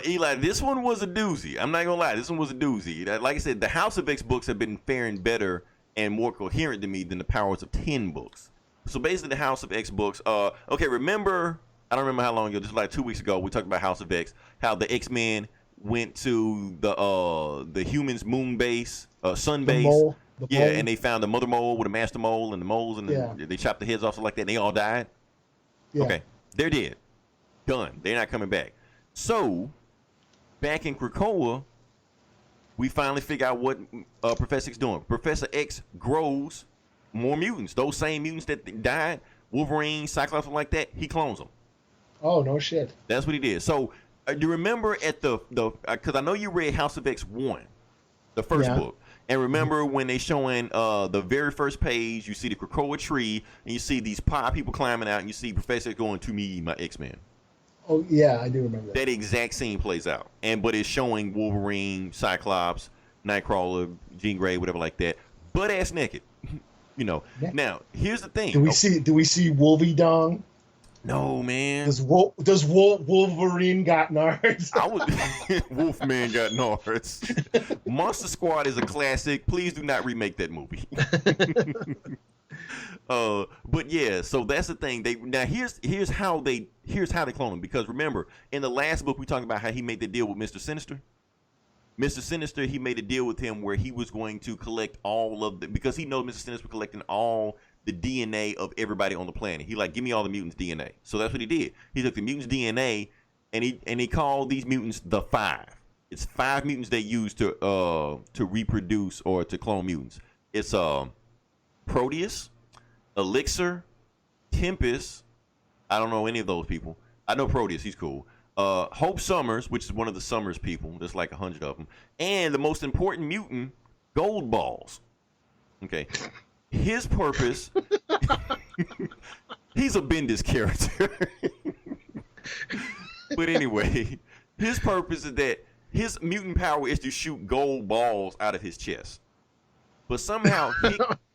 Eli, this one was a doozy. I'm not going to lie. This one was a doozy. Like I said, the House of X books have been faring better and more coherent to me than the Powers of 10 books. So basically the House of X books, okay, remember, I don't remember how long ago, just like 2 weeks ago, we talked about House of X, how the X-Men went to the humans' moon base, sun base. Mole. And they found the mother mole with a master mole and the moles, and they chopped the heads off like that, and they all died. Yeah. Okay, they're dead. Done. They're not coming back. So, back in Krakoa, we finally figure out what Professor X is doing. Professor X grows more mutants. Those same mutants that died, Wolverine, Cyclops, like that, he clones them. Oh, no shit. That's what he did. So, do you remember at the because I know you read House of X 1, the first book. And remember when they showing the very first page, you see the Krakoa tree, and you see these people climbing out, and you see Professor X going to me, my X-Men. Oh, yeah, I do remember that. That exact scene plays out. But it's showing Wolverine, Cyclops, Nightcrawler, Jean Grey, whatever like that, butt-ass naked. You know. Yeah. Now, here's the thing. Do we see Wolvie Dong? No, man. Does Wolverine got nards? Wolfman got nards. Monster Squad is a classic. Please do not remake that movie. But yeah, so that's the thing. Here's how they clone him. Because remember, in the last book we talked about how he made the deal with Mr. Sinister. Mr. Sinister, he made a deal with him where he was going to collect all of because he knows Mr. Sinister was collecting all the DNA of everybody on the planet. He like, give me all the mutants' DNA. So that's what he did. He took the mutants' DNA and he called these mutants the 5. It's 5 mutants they use to reproduce or to clone mutants. It's Proteus, Elixir, Tempest. I don't know any of those people. I know Proteus, he's cool. Hope Summers, which is one of the Summers people. There's like 100 of them. And the most important mutant, Gold Balls. Okay. His purpose, he's a Bendis character. But anyway, his purpose is that his mutant power is to shoot gold balls out of his chest. But somehow,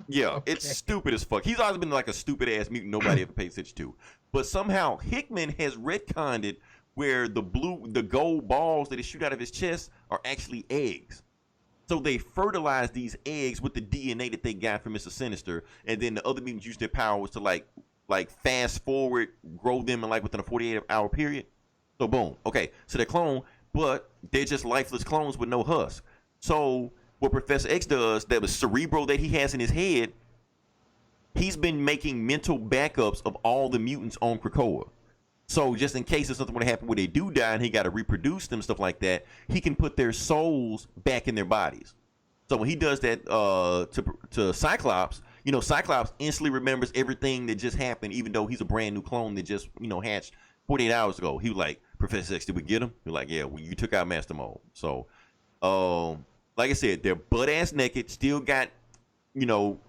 it's stupid as fuck. He's always been like a stupid ass mutant nobody ever pays attention to. But somehow, Hickman has retconned it where the gold balls that he shoot out of his chest are actually eggs. So they fertilize these eggs with the DNA that they got from Mr. Sinister, and then the other mutants use their powers to like fast forward, grow them in like within a 48-hour period. So boom, okay, so they're clone, but they're just lifeless clones with no husk. So what Professor X does, that was Cerebro that he has in his head, he's been making mental backups of all the mutants on Krakoa. So just in case if something would happen where they do die and he got to reproduce them, stuff like that, he can put their souls back in their bodies. So when he does that to Cyclops, you know, Cyclops instantly remembers everything that just happened, even though he's a brand new clone that just, you know, hatched 48 hours ago. He was like, Professor X, did we get him? He's like, yeah, well, you took out Master Mold. So, like I said, they're butt-ass naked, still got, you know,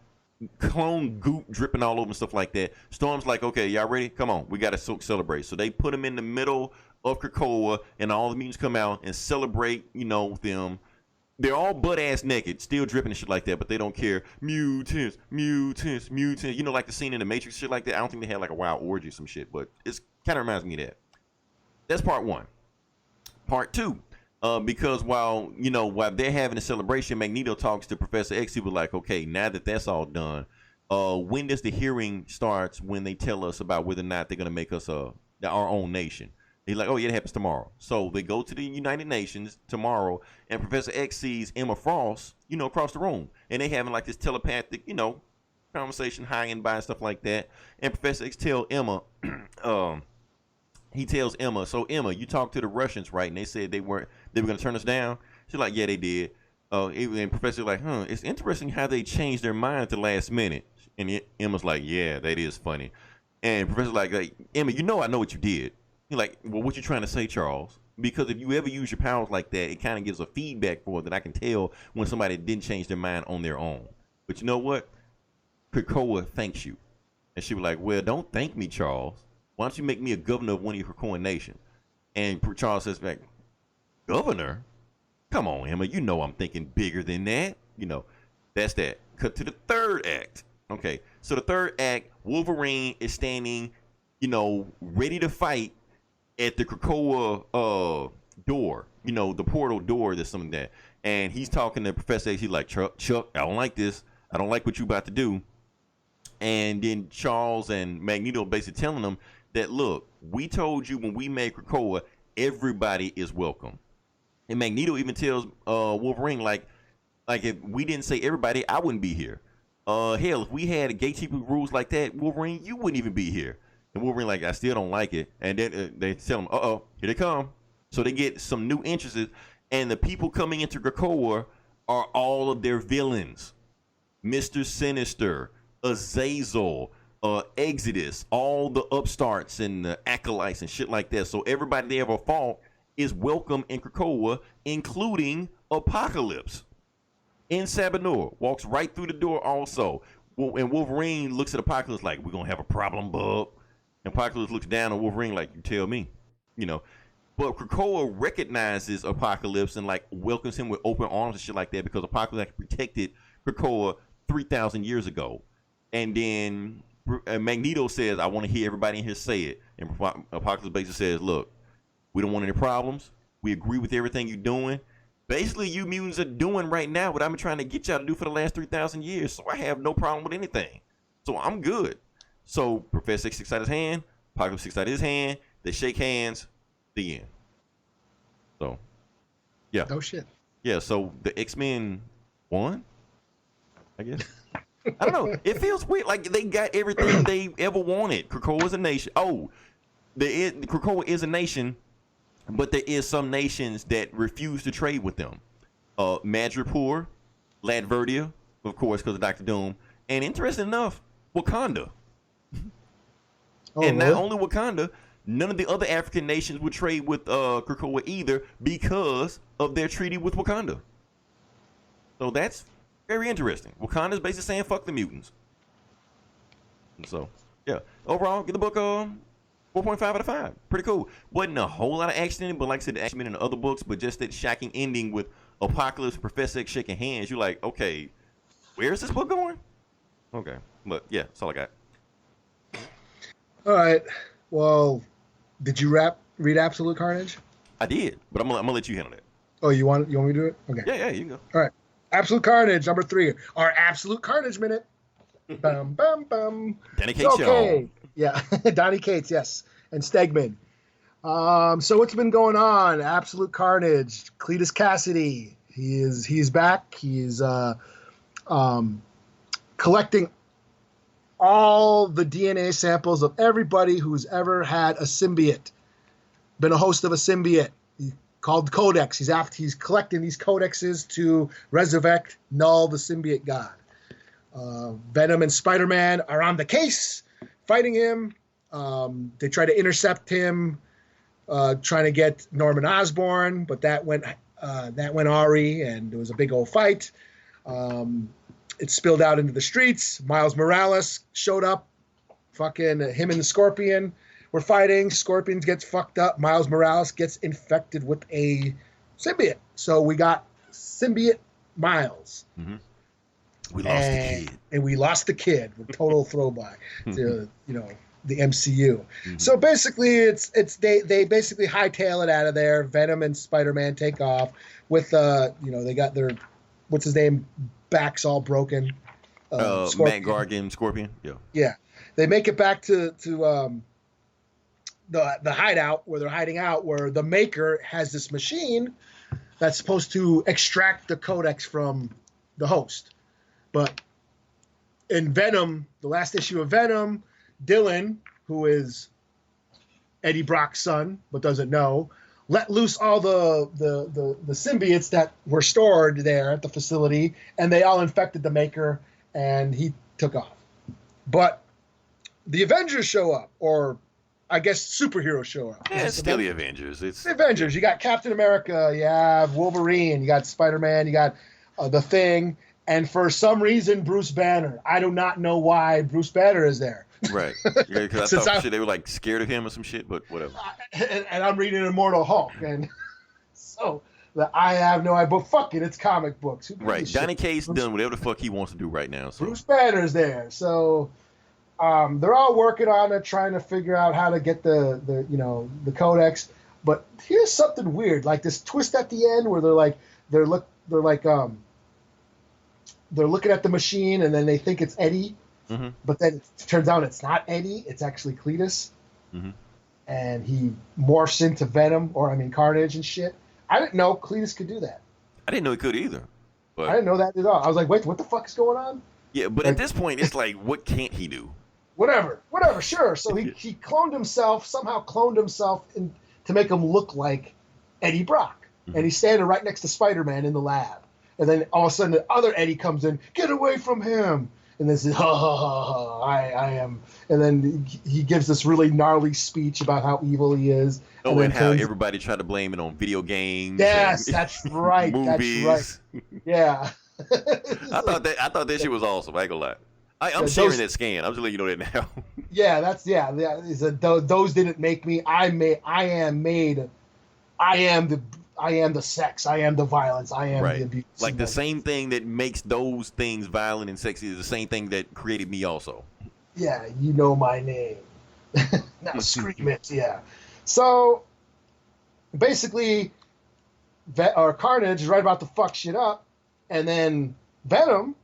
clone goop dripping all over and stuff like that. Storm's like, okay, y'all ready? Come on, we got to celebrate. So they put him in the middle of Krakoa, and all the mutants come out and celebrate, you know, them. They're all butt-ass naked, still dripping and shit like that, but they don't care. Mutants, mutants, mutants. You know, like the scene in the Matrix, shit like that. I don't think they had like a wild orgy or some shit, but it's kind of reminds me of that. That's part one. Part two. Because while they're having a celebration, Magneto talks to Professor X. He was like, okay, now that that's all done, when does the hearing starts when they tell us about whether or not they're going to make us our own nation? He's like, oh, yeah, it happens tomorrow. So they go to the United Nations tomorrow, and Professor X sees Emma Frost, you know, across the room. And they having like this telepathic, you know, conversation, high and by and stuff like that. And Professor X tells Emma, he tells Emma, so Emma, you talked to the Russians, right? And they said they were going to turn us down. She's like, yeah, they did. And Professor's like, it's interesting how they changed their mind at the last minute. And Emma's like, yeah, that is funny. And Professor's like, Emma, you know I know what you did. He's like, well, what you trying to say, Charles? Because if you ever use your powers like that, it kind of gives a feedback for it that I can tell when somebody didn't change their mind on their own. But you know what? Krakoa thanks you. And she was like, well, don't thank me, Charles. Why don't you make me a governor of one of your Krakoan nation? And Charles says back, governor? Come on, Emma, you know I'm thinking bigger than that. You know, that's that. Cut to the third act. Okay, so the third act, Wolverine is standing, you know, ready to fight at the Krakoa door, you know, the portal door, there's something that. And he's talking to Professor X. He's like, Chuck, I don't like this. I don't like what you about to do. And then Charles and Magneto basically telling them that, look, we told you when we made Krakoa, everybody is welcome. And Magneto even tells Wolverine, like if we didn't say everybody, I wouldn't be here. Hell, if we had gatekeeping rules like that, Wolverine, you wouldn't even be here. And Wolverine like, I still don't like it. And then they tell him, uh-oh, here they come. So they get some new interests. And the people coming into Krakoa are all of their villains. Mr. Sinister, Azazel, Exodus, all the upstarts and the acolytes and shit like that. So everybody they ever fought is welcome in Krakoa, including Apocalypse. In Sabanur, walks right through the door also. And Wolverine looks at Apocalypse like, we're going to have a problem, bub. And Apocalypse looks down at Wolverine like, you tell me. You know. But Krakoa recognizes Apocalypse and like welcomes him with open arms and shit like that because Apocalypse protected Krakoa 3,000 years ago. And then Magneto says, I want to hear everybody in here say it. And Apocalypse basically says, look, we don't want any problems. We agree with everything you're doing. Basically, you mutants are doing right now what I've been trying to get y'all to do for the last 3,000 years. So I have no problem with anything. So I'm good. So Professor X sticks out his hand. Apocalypse sticks out his hand. They shake hands. The end. So, yeah. Oh, shit. Yeah, so the X-Men won, I guess. I don't know. It feels weird. Like they got everything they ever wanted. Krakoa is a nation. Oh, Krakoa is a nation, but there is some nations that refuse to trade with them. Madripoor, Latveria, of course, because of Dr. Doom, and interesting enough, Wakanda. Oh, and really? not only Wakanda, none of the other African nations would trade with Krakoa either because of their treaty with Wakanda. So that's very interesting. Wakanda's basically saying fuck the mutants. And so, yeah. Overall, get the book 4.5 out of 5. Pretty cool. Wasn't a whole lot of action in it, but like I said, the action in the other books, but just that shocking ending with Apocalypse, Professor X shaking hands, you're like, okay, where's this book going? Okay. But yeah, that's all I got. All right. Well, did you read Absolute Carnage? I did, but I'm gonna let you handle that. Oh, you want me to do it? Okay. Yeah, you can go. All right. Absolute Carnage, number 3. Our Absolute Carnage minute. Bum, bum, bum. Danny Cates, Okay. Yeah, Donnie Cates, yes. And Stegman. So what's been going on? Absolute Carnage. Cletus Cassidy. He's back. He's collecting all the DNA samples of everybody who's ever had a symbiote, been a host of a symbiote. Called Codex. He's collecting these codexes to resurrect Null, the symbiote god. Venom and Spider-Man are on the case, fighting him. They try to intercept him, trying to get Norman Osborn, but that went awry, and there was a big old fight. It spilled out into the streets. Miles Morales showed up. Fucking him and the Scorpion were fighting. Scorpion gets fucked up. Miles Morales gets infected with a symbiote. So we got symbiote Miles. Mm-hmm. We lost the kid. And we lost the kid with total throwback to the MCU. Mm-hmm. So basically they basically hightail it out of there. Venom and Spider-Man take off with they got their what's his name backs all broken. Matt Gargan, Scorpion. Yeah. They make it back to the hideout where they're hiding out, where the Maker has this machine that's supposed to extract the codex from the host. But in Venom, the last issue of Venom, Dylan, who is Eddie Brock's son but doesn't know, let loose all the symbiotes that were stored there at the facility, and they all infected the Maker, and he took off. But the Avengers show up, or I guess superheroes show up. Yeah, it's still the Avengers. It's the Avengers. You got Captain America, you have Wolverine, you got Spider-Man, you got The Thing, and for some reason, Bruce Banner. I do not know why Bruce Banner is there. Right. Yeah, because I thought they were like scared of him or some shit, but whatever. And I'm reading Immortal Hulk, and so I have no idea. But fuck it, it's comic books. Right. Donny Cates done whatever the fuck he wants to do right now. So. Bruce Banner's there, so they're all working on it, trying to figure out how to get the codex. But here's something weird, like this twist at the end where they're looking at the machine, and then they think it's Eddie. Mm-hmm. But then it turns out it's not Eddie. It's actually Cletus. Mm-hmm. And he morphs into Venom, Carnage and shit. I didn't know Cletus could do that. I didn't know he could either. But... I didn't know that at all. I was like, wait, what the fuck is going on? Yeah, but at this point, it's like, what can't he do? Whatever, sure. So he cloned himself, to make him look like Eddie Brock. Mm-hmm. And he's standing right next to Spider-Man in the lab. And then all of a sudden, the other Eddie comes in, get away from him. And then says, I am. And then he gives this really gnarly speech about how evil he is. Oh, and how everybody tried to blame it on video games. Yes, that's right. Movies. That's right. Yeah. I thought that shit was awesome. I ain't gonna lie. I'm sharing that scan. I'm just letting you know that now. Yeah, those didn't make me. I am the sex. I am the violence. I am the abuse. Like the same thing that makes those things violent and sexy is the same thing that created me also. Yeah, you know my name. Now scream it. Yeah. So basically, Carnage is right about to fuck shit up, and then Venom,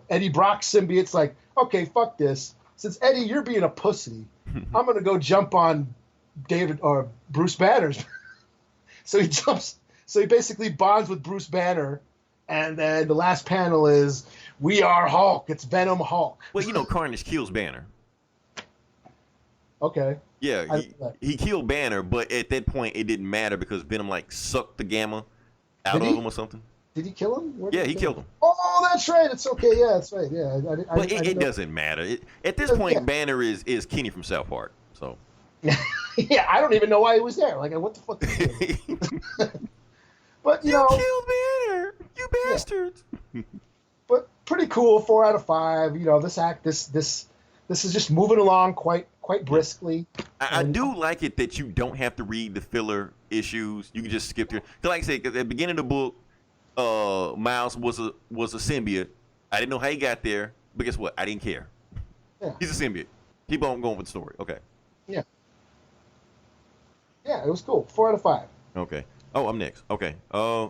Eddie Brock's symbiote's like, okay, fuck this. Since Eddie, you're being a pussy, I'm gonna go jump on David or Bruce Banner's. So he basically bonds with Bruce Banner, and then the last panel is, we are Hulk. It's Venom Hulk. Well, Carnage kills Banner. Okay. Yeah, he killed Banner, but at that point it didn't matter because Venom sucked the gamma out of him or something. Did he kill him? Yeah, he killed him. Oh, that's right. It's okay. Yeah, that's right. Yeah. But it doesn't matter. At this point, Banner is Kenny from South Park, so... Yeah, I don't even know why he was there. Like, what the fuck? But you killed Banner, you bastards. Yeah. But pretty cool. 4 out of 5. This is just moving along quite briskly. I do like it that you don't have to read the filler issues. You can just skip through. Like I said, at the beginning of the book, Miles was a symbiote. I didn't know how he got there, but guess what? I didn't care. Yeah. He's a symbiote. Keep on going with the story. Okay. Yeah. Yeah, it was cool. 4 out of 5. Okay. Oh, I'm next. Okay.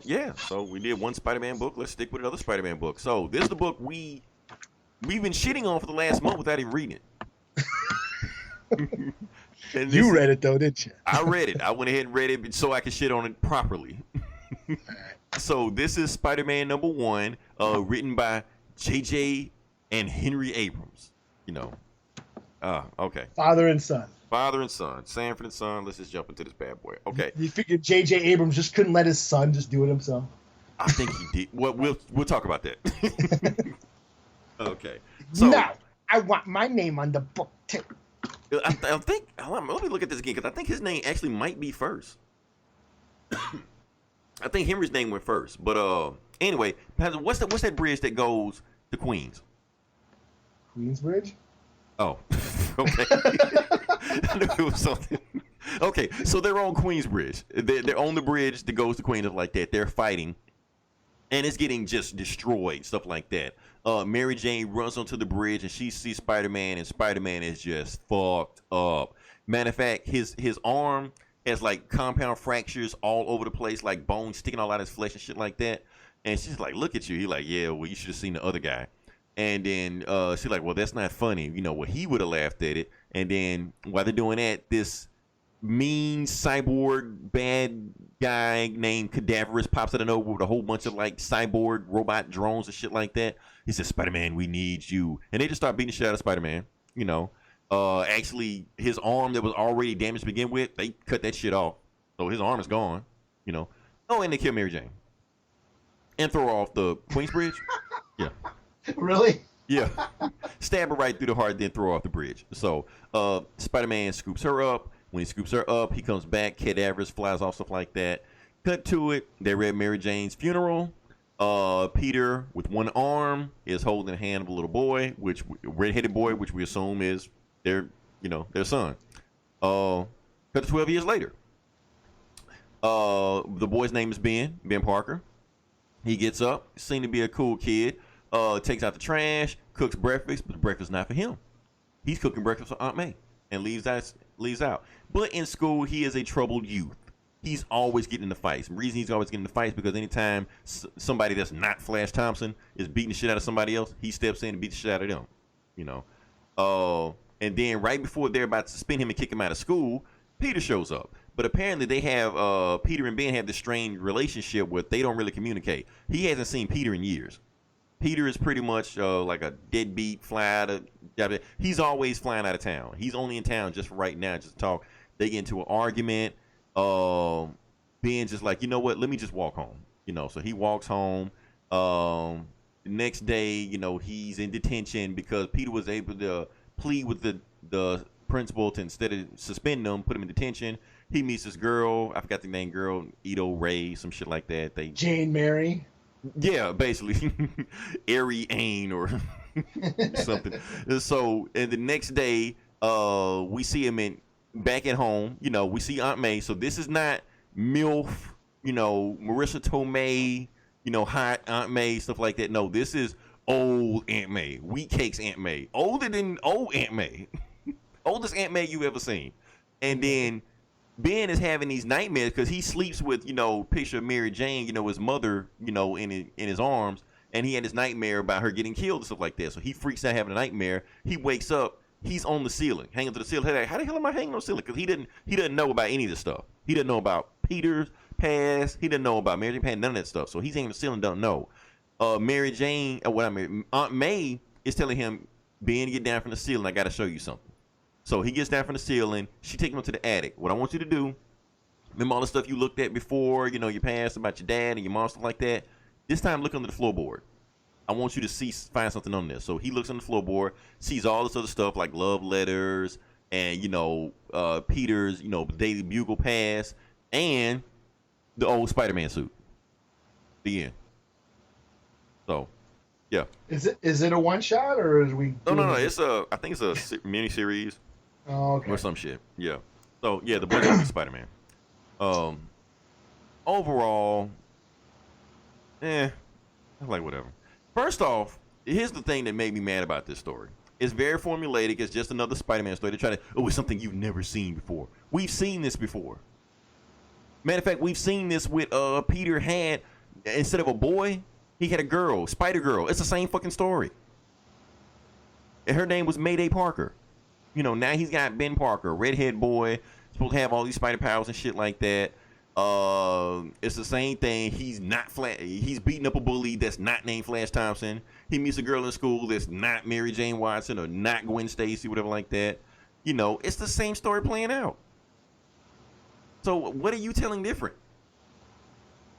Yeah. So we did one Spider-Man book. Let's stick with another Spider-Man book. So this is the book we've been shitting on for the last month without even reading it. And You read it though, didn't you? I read it. I went ahead and read it so I could shit on it properly. So this is Spider-Man #1, written by J.J. and Henry Abrams. You know. Okay. Father and son. Father and son. Sanford and Son. Let's just jump into this bad boy. Okay. You figured J.J. Abrams just couldn't let his son just do it himself? I think he did. Well, we'll talk about that. Okay. So No, I want my name on the book too. I think. Let me look at this again because I think his name actually might be first. I think Henry's name went first, but anyway, what's that bridge that goes to Queens? Queensbridge? Oh, okay. I knew it was something. Okay, so they're on Queensbridge. They're on the bridge that goes to Queens, stuff like that. They're fighting, and it's getting just destroyed, stuff like that. Mary Jane runs onto the bridge, and she sees Spider-Man, and Spider-Man is just fucked up. Matter of fact, his arm has like compound fractures all over the place, like bones sticking all out of his flesh and shit like that. And she's like, "Look at you." He's like, "Yeah, well, you should have seen the other guy." And then she's like, "Well, that's not funny. You know, well, he would have laughed at it." And then while they're doing that, this mean cyborg bad guy named Cadaverous pops out of nowhere with a whole bunch of like cyborg robot drones and shit like that. He says, "Spider-Man, we need you." And they just start beating the shit out of Spider-Man. You know, actually, his arm that was already damaged to begin with, they cut that shit off. So his arm is gone. You know. Oh, and they kill Mary Jane. And throw her off the Queensbridge. Yeah. Really? Yeah. Stab her right through the heart, then throw her off the bridge. So Spider-Man scoops her up. When he scoops her up, he comes back. Cadaverous flies off, stuff like that. Cut to it. They're at Mary Jane's funeral. Peter, with one arm, is holding the hand of a little boy, redheaded boy, which we assume is their son. Cut to 12 years later. The boy's name is Ben Parker. He gets up, seemed to be a cool kid. Takes out the trash, cooks breakfast, but the breakfast's not for him. He's cooking breakfast for Aunt May and leaves out. But in school, he is a troubled youth. He's always getting into fights. The reason he's always getting into fights because anytime somebody that's not Flash Thompson is beating the shit out of somebody else, he steps in and beats the shit out of them. You know. And then right before they're about to suspend him and kick him out of school, Peter shows up. But apparently they have Peter and Ben have this strange relationship where they don't really communicate. He hasn't seen Peter in years. Peter is pretty much like a deadbeat, he's always flying out of town. He's only in town just for right now, just to talk. They get into an argument. Ben's just like, you know what? Let me just walk home. You know, so he walks home. The next day, you know, he's in detention because Peter was able to plead with the principal to, instead of suspending him, put him in detention. He meets this girl. I forgot the name, girl. Ito Ray, some shit like that. Jane Mary. Yeah, basically. Airy Ain or something. So, and the next day, we see him back at home. You know, we see Aunt May. So this is not MILF, you know, Marissa Tomei, you know, hot Aunt May, stuff like that. No, this is old Aunt May. Wheat Cakes Aunt May. Older than old Aunt May. Oldest Aunt May you've ever seen. And then Ben is having these nightmares because he sleeps with, you know, picture of Mary Jane, you know, his mother, you know, in his arms. And he had this nightmare about her getting killed and stuff like that. So he freaks out having a nightmare. He wakes up. He's on the ceiling, hanging to the ceiling. Like, how the hell am I hanging on the ceiling? Because he doesn't know about any of this stuff. He doesn't know about Peter's past. He doesn't know about Mary Jane past, none of that stuff. So he's hanging on the ceiling, don't know. Mary Jane, Aunt May is telling him, Ben, get down from the ceiling. I got to show you something. So he gets down from the ceiling. She takes him to the attic. What I want you to do, remember all the stuff you looked at before, you know, your past about your dad and your mom, stuff like that? This time, look under the floorboard. I want you to find something on there. So he looks on the floorboard, sees all this other stuff like love letters and, you know, Peter's, you know, Daily Bugle pass and the old Spider-Man suit. The end. So, yeah. Is it a one shot or is we? No. I think it's a mini series. Oh, okay. Or some shit. Yeah. So yeah, the boy is Spider-Man. Overall, I'm like whatever. First off, here's the thing that made me mad about this story. It's very formulaic. It's just another Spider-Man story. They try to, it's something you've never seen before. We've seen this before. Matter of fact, we've seen this with Peter had, instead of a boy, he had a girl, Spider Girl. It's the same fucking story. And her name was Mayday Parker. You know, now he's got Ben Parker, redhead boy, supposed to have all these spider powers and shit like that. It's the same thing. He's not he's beating up a bully that's not named Flash Thompson. He meets a girl in school that's not Mary Jane Watson or not Gwen Stacy, whatever like that. You know, it's the same story playing out. So what are you telling different?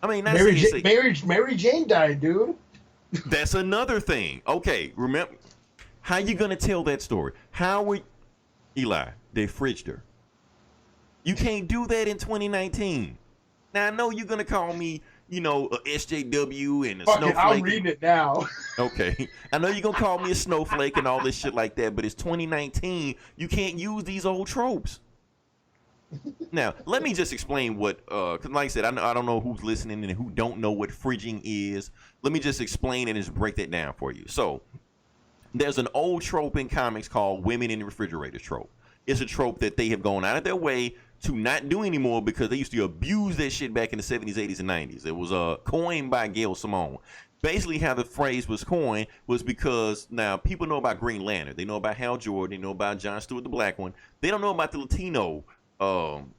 I mean, not Mary Jane died, dude. That's another thing. Okay, remember, how you gonna tell that story? How would Eli? They fridged her. You can't do that in 2019. Now I know you're gonna call me, you know, a SJW and a snowflake. I'm reading it now. Okay, I know you're gonna call me a snowflake and all this shit like that, but it's 2019. You can't use these old tropes. Now, let me just explain what, cause like I said, I don't know who's listening and who don't know what fridging is. Let me just explain and just break that down for you. So, there's an old trope in comics called women in the refrigerator trope. It's a trope that they have gone out of their way to not do anymore because they used to abuse that shit back in the 70s, 80s, and 90s. It was coined by Gail Simone. Basically, how the phrase was coined was because now people know about Green Lantern. They know about Hal Jordan. They know about John Stewart, the black one. They don't know about the Latino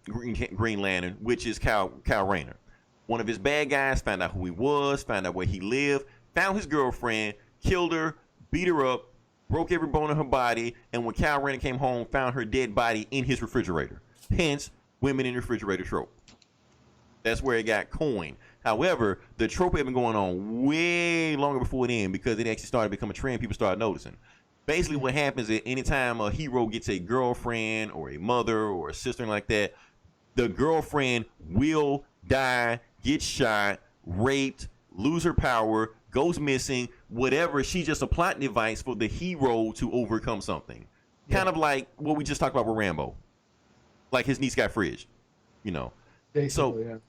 Green Lantern, which is Kyle Rayner. One of his bad guys found out who he was, found out where he lived, found his girlfriend, killed her, beat her up, broke every bone in her body, and when Kyle Rayner came home, found her dead body in his refrigerator. Hence, women in the refrigerator trope. That's where it got coined. However, the trope had been going on way longer before then because it actually started to become a trend. People started noticing. Basically, what happens is anytime a hero gets a girlfriend or a mother or a sister like that, the girlfriend will die, get shot, raped, lose her power, goes missing, whatever. She's just a plot device for the hero to overcome something. Yeah. Kind of like what we just talked about with Rambo. Like his niece got fridged, you know. Basically,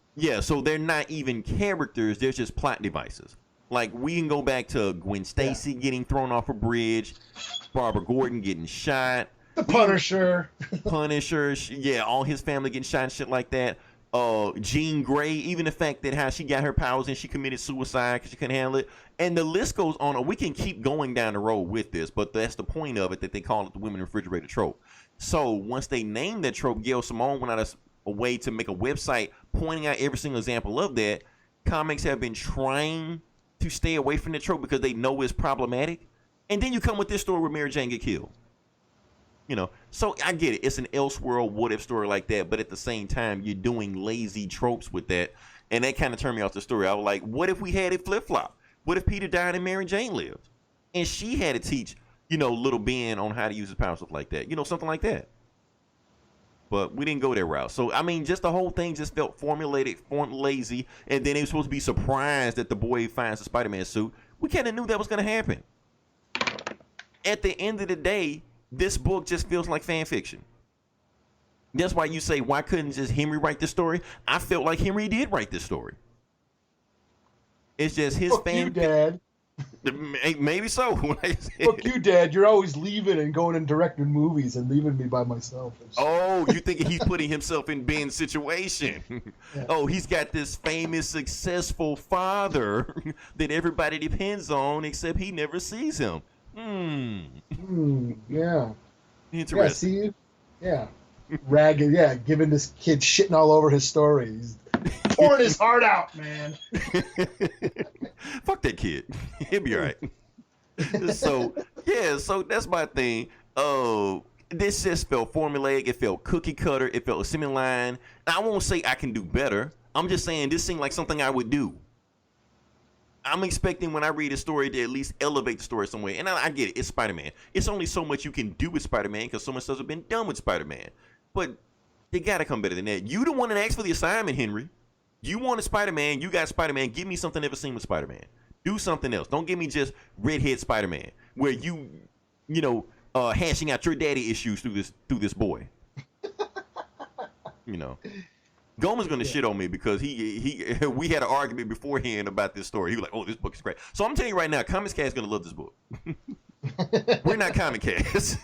so they're not even characters. They're just plot devices. Like, we can go back to Gwen Stacy getting thrown off a bridge, Barbara Gordon getting shot. The Punisher. All his family getting shot and shit like that. Jean Grey, even the fact that how she got her powers and she committed suicide because she couldn't handle it. And the list goes on. We can keep going down the road with this, but that's the point of it, that they call it the women refrigerator trope. So once they named that trope, Gail Simone went out of a way to make a website pointing out every single example of that. Comics have been trying to stay away from the trope because they know it's problematic. And then you come with this story where Mary Jane get killed. You know, so I get it. It's an Elseworld what-if story like that, but at the same time, you're doing lazy tropes with that, and that kind of turned me off the story. I was like, what if we had it flip-flop? What if Peter died and Mary Jane lived? And she had to teach, you know, little Ben on how to use his power, stuff like that. You know, something like that. But we didn't go that route. So, I mean, just the whole thing just felt lazy, and then they were supposed to be surprised that the boy finds the Spider-Man suit. We kind of knew that was going to happen. At the end of the day, this book just feels like fan fiction. That's why you say, why couldn't just Henry write this story? I felt like Henry did write this story. It's just his Fuck fan. You, Dad. Maybe so. Fuck you, Dad. You're always leaving and going and directing movies and leaving me by myself. Oh, you thinking he's putting himself in Ben's situation? Yeah. Oh, he's got this famous, successful father that everybody depends on, except he never sees him. Yeah. Interesting. Yeah, see? Yeah. Ragged, yeah, giving this kid shitting all over his story. He's pouring his heart out, man. Fuck that kid. He'll be all right. So that's my thing. This just felt formulaic. It felt cookie cutter. It felt assembly line. Now, I won't say I can do better. I'm just saying this seemed like something I would do. I'm expecting when I read a story to at least elevate the story some way. And I get it. It's Spider-Man. It's only so much you can do with Spider-Man because so much stuff has been done with Spider-Man. But they got to come better than that. You the one that asked for the assignment, Henry. You wanted Spider-Man. You got Spider-Man. Give me something never seen with Spider-Man. Do something else. Don't give me just redhead Spider-Man where you know, hashing out your daddy issues through this boy. You know. Gomer's gonna shit on me because we had an argument beforehand about this story. He was like, "Oh, this book is great." So I'm telling you right now, Comics Cast is gonna love this book. We're not Comic Cast.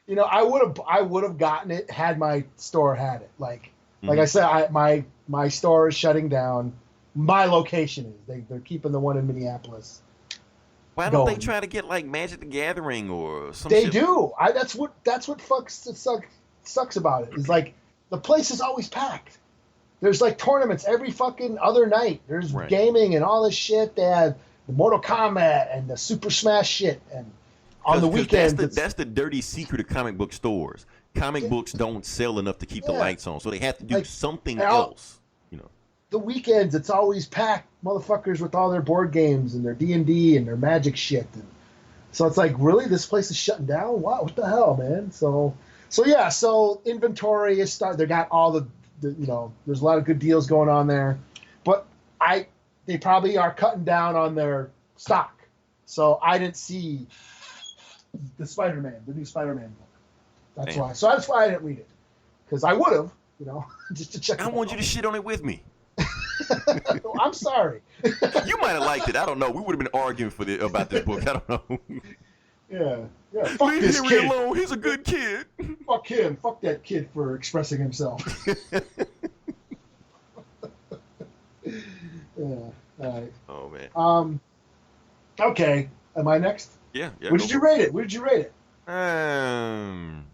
You know, I would have gotten it had my store had it. Like, Like I said, my store is shutting down. My location is. They're keeping the one in Minneapolis. Why don't they try to get like Magic the Gathering or something? They do. That's what sucks about it. Is like the place is always packed. There's like tournaments every fucking other night. There's gaming and all this shit. They have the Mortal Kombat and the Super Smash shit. And on the weekends, that's the dirty secret of comic book stores. Comic books don't sell enough to keep the lights on, so they have to do something else. You know, the weekends it's always packed, motherfuckers with all their board games and their D&D and their Magic shit. And so it's like, really, this place is shutting down? Wow, what the hell, man? So inventory is starting. They got all the there's a lot of good deals going on there, but they probably are cutting down on their stock. So I didn't see the new Spider-Man book. That's why. So that's why I didn't read it, because I would have, just to check. I want you to shit on it with me. I'm sorry. You might have liked it. I don't know. We would have been arguing about this book. I don't know. Yeah. Fuck Leave this Henry kid alone. He's a good kid. Fuck him. Fuck that kid for expressing himself. Yeah. All right. Oh man. Okay. Am I next? Yeah. What did you rate it? I'm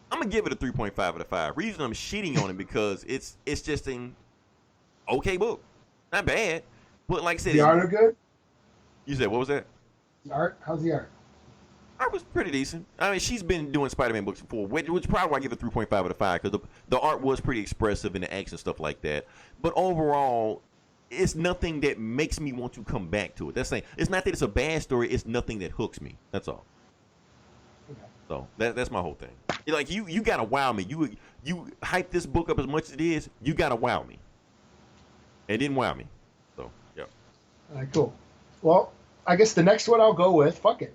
gonna give it a 3.5 out of 5. Reason I'm shitting on it because it's just an okay book, not bad, but like I said, the art are good. You said what was that? The art? How's the art? Art was pretty decent. I mean, she's been doing Spider-Man books before, which is probably why I give it 3.5 out of 5 because the art was pretty expressive and the action stuff like that. But overall, it's nothing that makes me want to come back to it. That's saying it's not that it's a bad story. It's nothing that hooks me. That's all. Okay. So that's my whole thing. Like you gotta wow me. You hype this book up as much as it is. You gotta wow me. It didn't wow me. So yeah. All right, cool. Well, I guess the next one I'll go with. Fuck it.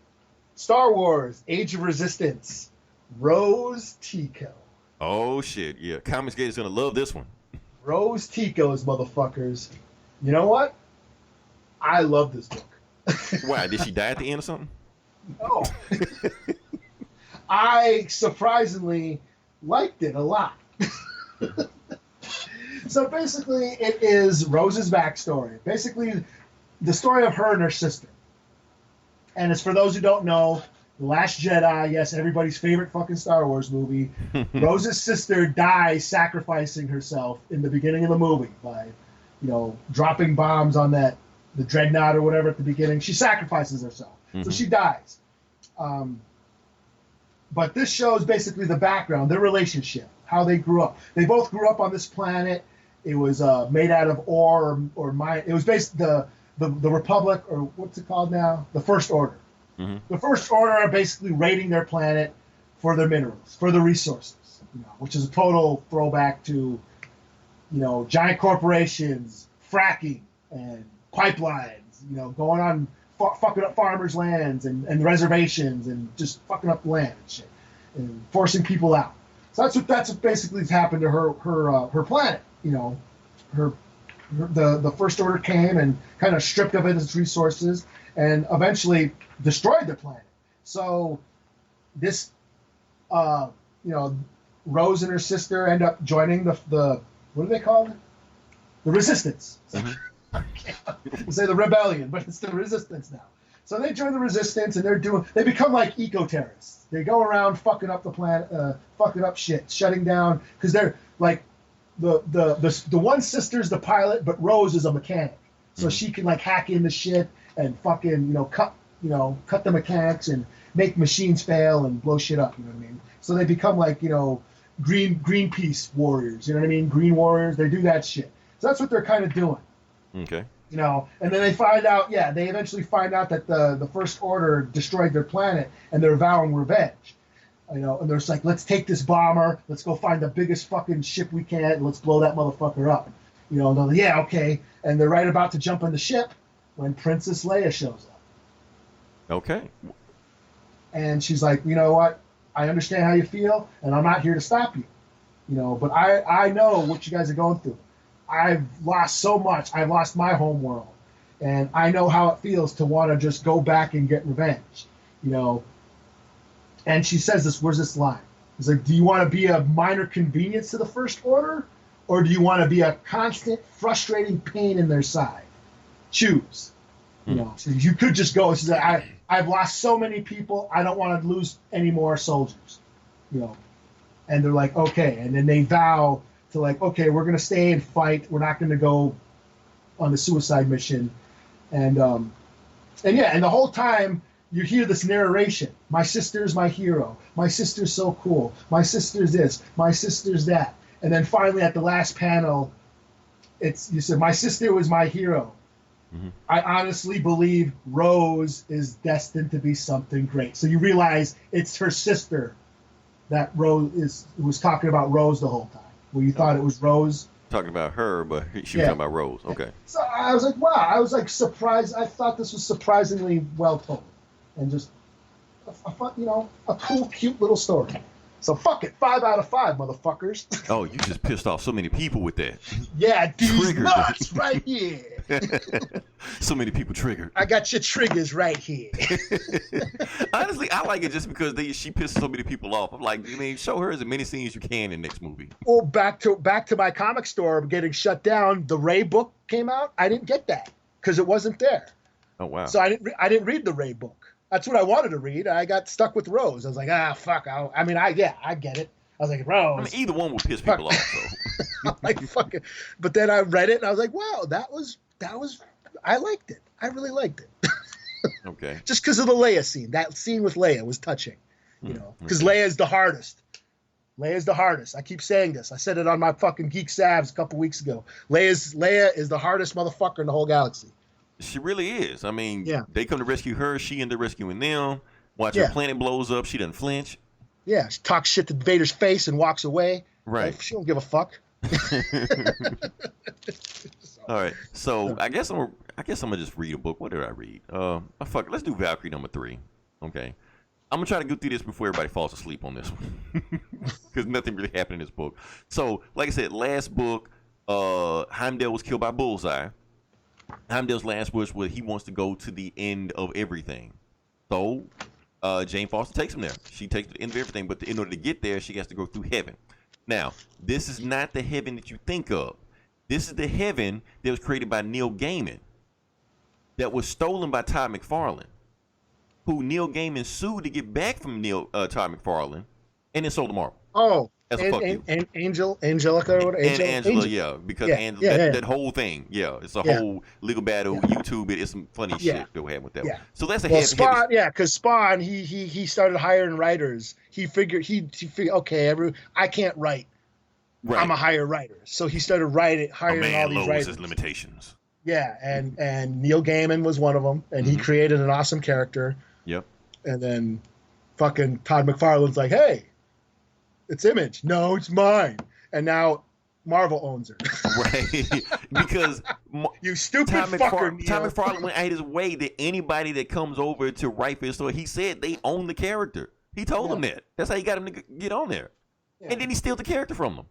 Star Wars: Age of Resistance. Rose Tico. Oh shit! Yeah, Comics Gate is gonna love this one. Rose Tico's motherfuckers. You know what? I love this book. Why? Did she die at the end or something? No. I surprisingly liked it a lot. So basically, it is Rose's backstory. Basically, the story of her and her sister. And it's for those who don't know, The Last Jedi, yes, everybody's favorite fucking Star Wars movie. Rose's sister dies sacrificing herself in the beginning of the movie by, dropping bombs on the dreadnought or whatever at the beginning. She sacrifices herself. So she dies. But this shows basically the background, their relationship, how they grew up. They both grew up on this planet. It was made out of ore or mine. It was based the Republic, or what's it called now? The First Order. Mm-hmm. The First Order are basically raiding their planet for their minerals, for the resources, which is a total throwback to, giant corporations, fracking, and pipelines, going on, fucking up farmers' lands and reservations, and just fucking up the land and shit, and forcing people out. So that's what basically has happened to her planet. The First Order came and kind of stripped of its resources and eventually destroyed the planet. So this, Rose and her sister end up joining the what do they call it? The Resistance. Mm-hmm. I can't say the rebellion, but it's the Resistance now. So they join the Resistance and they become like eco-terrorists. They go around fucking up the planet, fucking up shit, shutting down, because they're like, the one sister's the pilot, but Rose is a mechanic, so she can like hack into shit and fucking cut the mechanics and make machines fail and blow shit up. You know what I mean? So they become like Greenpeace warriors. You know what I mean? Green warriors. They do that shit. So that's what they're kind of doing. Okay. And then they find out. Yeah, they eventually find out that the First Order destroyed their planet and they're vowing revenge. And they're just like, let's take this bomber, let's go find the biggest fucking ship we can, and let's blow that motherfucker up. And they're like, yeah, okay. And they're right about to jump on the ship when Princess Leia shows up. Okay. And she's like, you know what? I understand how you feel, and I'm not here to stop you. But I know what you guys are going through. I've lost so much. I've lost my home world. And I know how it feels to want to just go back and get revenge. And she says this, where's this line? He's like, do you want to be a minor convenience to the First Order, or do you want to be a constant, frustrating pain in their side? Choose. You know, so you could just go. She's like, I've lost so many people. I don't want to lose any more soldiers. You know, and they're like, okay. And then they vow to like, okay, we're gonna stay and fight. We're not gonna go on the suicide mission. And yeah, and the whole time you hear this narration. My sister's my hero. My sister's so cool. My sister's this. My sister's that. And then finally at the last panel, you said, my sister was my hero. Mm-hmm. I honestly believe Rose is destined to be something great. So you realize it's her sister that Rose was talking about Rose the whole time. Where you thought it was Rose. Talking about her, but she was talking about Rose. Okay. So I was like, wow. I was like surprised. I thought this was surprisingly well told. And just, a cool, cute little story. So fuck it. 5 out of 5, motherfuckers. Oh, you just pissed off so many people with that. Yeah, these nuts right here. So many people triggered. I got your triggers right here. Honestly, I like it just because she pissed so many people off. I'm like, show her as many scenes as you can in the next movie. Well, back to my comic store getting shut down. The Ray book came out. I didn't get that because it wasn't there. Oh wow. So I didn't read the Ray book. That's what I wanted to read. I got stuck with Rose. I was like, fuck. I get it. I was like, Rose. Either one would piss people off. So. Like, fuck it. But then I read it and I was like, wow, that was. I liked it. I really liked it. Okay. Just because of the Leia scene. That scene with Leia was touching. Because Leia is the hardest. Leia's the hardest. I keep saying this. I said it on my fucking Geek Savs a couple weeks ago. Leia is the hardest motherfucker in the whole galaxy. She really is. They come to rescue her. She ended up rescuing them. Watch her planet blows up. She doesn't flinch. Yeah, she talks shit to Vader's face and walks away. Right. Like, she don't give a fuck. All right. So I guess I'm gonna just read a book. What did I read? Fuck. Let's do Valkyrie number 3. Okay. I'm gonna try to go through this before everybody falls asleep on this one, because nothing really happened in this book. So, like I said, last book, Heimdall was killed by Bullseye. Heimdall's last wish was he wants to go to the end of everything. So Jane Foster takes him there. She takes the end of everything, but in order to get there, she has to go through heaven. Now, this is not the heaven that you think of. This is the heaven that was created by Neil Gaiman, that was stolen by Todd McFarlane, who Neil Gaiman sued to get back from Todd McFarlane, and then sold to Marvel. Oh. And Angelica or whatever. Angela, yeah, because that whole thing, it's a whole legal battle. YouTube it. It's some funny shit that we had with that one. So that's Spawn, because Spawn, he started hiring writers. He figured, okay, I can't write. Right. I'm a hire writer. So he started hiring all these writers. His limitations. Yeah, and Neil Gaiman was one of them, and he created an awesome character. Yep. And then fucking Todd McFarlane's like, hey, it's Image. No, it's mine. And now Marvel owns her. Right. Because you stupid fucker, Neil. Todd McFarlane went out his way that anybody that comes over to write for his story, he said they own the character. He told them that. That's how he got him to get on there. Yeah. And then he steals the character from them.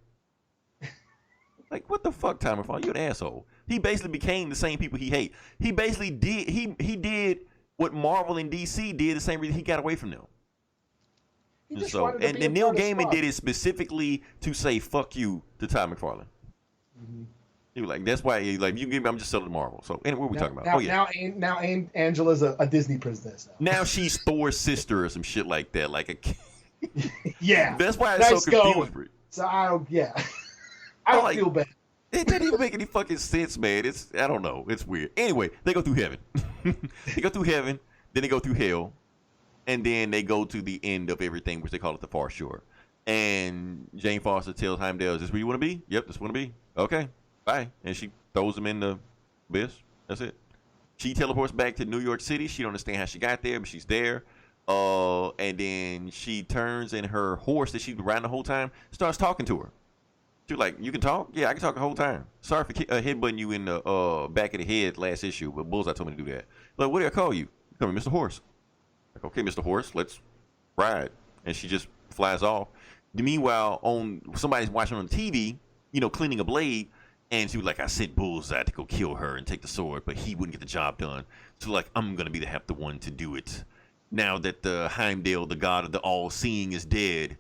Like, what the fuck, Todd McFarlane? You're an asshole. He basically became the same people he hate. He basically did he did what Marvel and DC did the same reason he got away from them. So, and Neil Gaiman did it specifically to say "fuck you" to Todd McFarlane. Mm-hmm. He was like, "That's why." I'm just selling to Marvel. So, anyway, what are we talking about? Now Angela's a Disney princess. Now she's Thor's sister or some shit like that. Yeah. That's why it's so confusing. So I don't feel bad. It doesn't even make any fucking sense, man. I don't know. It's weird. Anyway, they go through heaven. They go through heaven, then they go through hell. And then they go to the end of everything, which they call it the far shore. And Jane Foster tells Heimdall, "Is this where you want to be?" "Yep, this want to be." "Okay, bye." And she throws him in the abyss. That's it. She teleports back to New York City. She don't understand how she got there, but she's there. And then she turns, and her horse that she's been riding the whole time starts talking to her. She's like, "You can talk?" "Yeah, I can talk the whole time. Sorry for headbutting you in the back of the head last issue, but Bullseye told me to do that." "Like, what do I call you?" "Come here, Mr. Horse." Like, "Okay, Mr. Horse, let's ride." And she just flies off. Meanwhile, somebody's watching on TV, cleaning a blade, and she was like, "I sent Bullseye to go kill her and take the sword, but he wouldn't get the job done. So, I'm going to be the one to do it. Now that the Heimdall, the god of the all-seeing, is dead,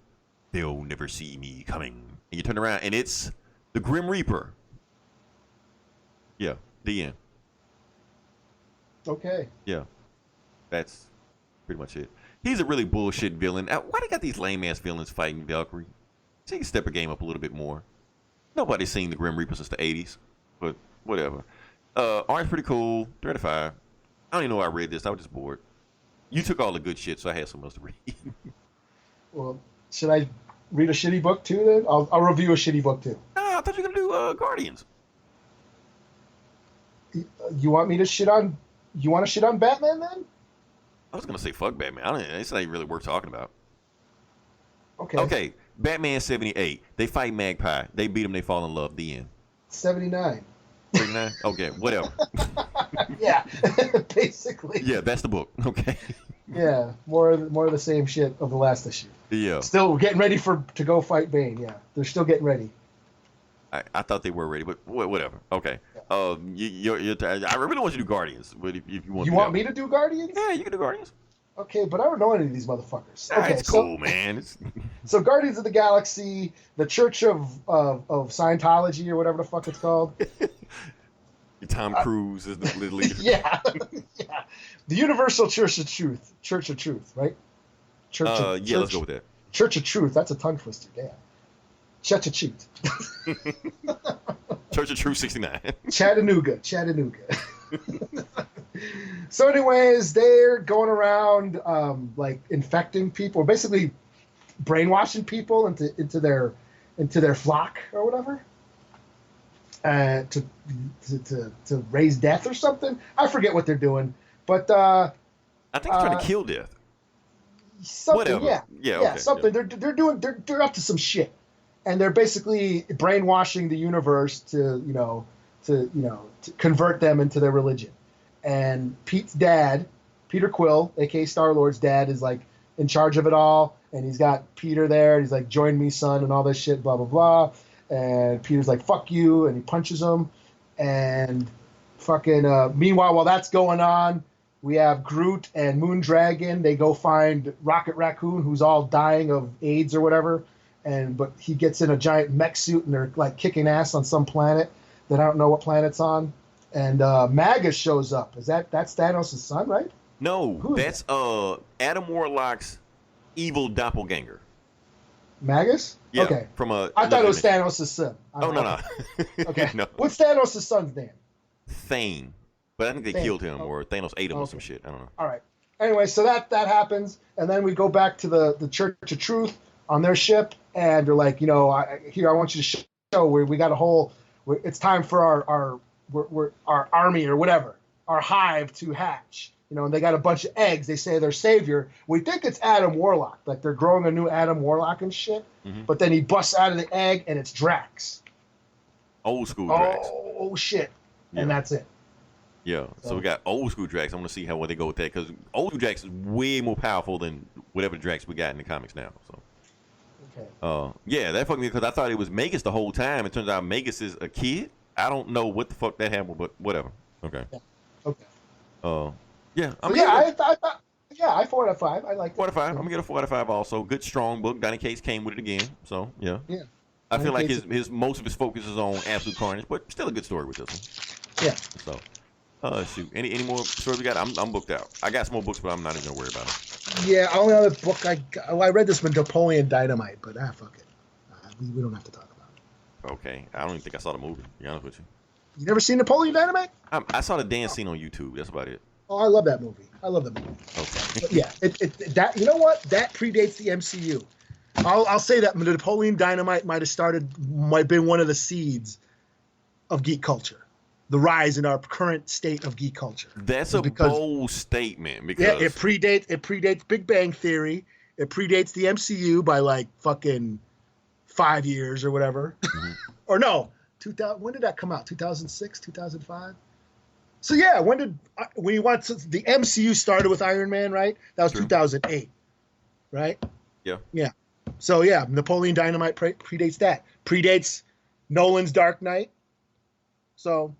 they'll never see me coming. And you turn around, and it's the Grim Reaper. Yeah, the end. Okay. Yeah, that's pretty much it. He's a really bullshit villain. Why they got these lame ass villains fighting Valkyrie? So you can step a game up a little bit more. Nobody's seen the Grim Reaper since the 80s, but whatever. Art's pretty cool. 3 out of 5. I don't even know why I read this. I was just bored. You took all the good shit, so I had something else to read. Well, should I read a shitty book too? Then I'll review a shitty book too. Nah, I thought you were gonna do Guardians. You want me to shit on? You want to shit on Batman then? I was gonna say fuck Batman. It's not even really worth talking about. Okay. Okay, Batman 78. They fight Magpie. They beat him. They fall in love. The end. 79. 39? Okay, whatever. Yeah, basically. Yeah, that's the book. Okay. Yeah, more of the same shit of the last issue. Yeah. Still getting ready to go fight Bane. Yeah, they're still getting ready. I thought they were ready, but whatever. Okay. I really want you to do Guardians, but if you want, you want me to do Guardians? Yeah, you can do Guardians. Okay, but I don't know any of these motherfuckers. Okay, It's cool, man. So Guardians of the Galaxy, the Church of Scientology or whatever the fuck it's called. Tom Cruise is the leader. Yeah, yeah. The Universal Church of Truth, right? Yeah, let's go with that. Church of Truth. That's a tongue twister. Damn. Church of Truth. Church of Truth 69. Chattanooga. So, anyways, they're going around like infecting people, basically brainwashing people into their flock or whatever, to raise death or something. I forget what they're doing, but I think they're trying to kill death. Something, whatever. Yeah, Okay, something. yeah. They're up to some shit, and they're basically brainwashing the universe to convert them into their religion. And Pete's dad, Peter Quill, aka Star-Lord's dad, is like in charge of it all, and he's got Peter there. And he's like, "Join me, son," and all this shit, blah blah blah. And Peter's like, "Fuck you," and he punches him. And fucking meanwhile, while that's going on, we have Groot and Moondragon. They go find Rocket Raccoon, who's all dying of AIDS or whatever. But he gets in a giant mech suit, and they're like kicking ass on some planet that I don't know what planet's on. And Magus shows up. That's Thanos' son, right? No, Who is that's Adam Warlock's evil doppelganger. Magus? Yeah, Okay. from I thought it was Thanos' son. Oh no. Okay. No. What's Thanos' son's name? Thane. But I think they Thane. killed him, or Thanos ate him or Okay. some shit. I don't know. All right. Anyway, so that happens, and then we go back to the Church of Truth on their ship, and they're like, I want you to show where we got a whole. It's time for our army or whatever, our hive to hatch. And they got a bunch of eggs. They say their savior. We think it's Adam Warlock, like they're growing a new Adam Warlock and shit. Mhm. But then he busts out of the egg, and it's Drax. Old school Drax. Oh shit! Yeah. And that's it. Yeah. So we got old school Drax. I want to see how they go with that, because old school Drax is way more powerful than whatever Drax we got in the comics now. So. Okay. Yeah, that fucked me, because I thought it was Magus the whole time. It turns out Magus is a kid. I don't know what the fuck that happened, but whatever. Okay. Yeah. Okay. Yeah. So I 4 out of 5. I like 4 out of 5. I'm gonna get a 4 out of 5 also. Good strong book. Donny Cates came with it again. So yeah. Yeah. I feel Donny like his most of his focus is on Absolute Carnage, but still a good story with this one. Yeah. So shoot. Any more stories we got? I'm booked out. I got some more books, but I'm not even gonna worry about them. Yeah. Only other book I read this one, Napoleon Dynamite, but fuck it. We don't have to talk about it. Okay. I don't even think I saw the movie, to be honest with you. You never seen Napoleon Dynamite? I saw the dance scene on YouTube. That's about it. Oh, I love that movie. Okay. But yeah, that you know what? That predates the MCU. I'll say that Napoleon Dynamite might have been one of the seeds of geek culture, the rise in our current state of geek culture. That's a bold statement, because it predates Big Bang Theory. It predates the MCU by like fucking 5 years or whatever. Mm-hmm. Or no, 2000. When did that come out? 2006, 2005. So yeah, when the MCU started with Iron Man, right? That was 2008, right? Yeah. Yeah. So yeah, Napoleon Dynamite predates that. Predates Nolan's Dark Knight. So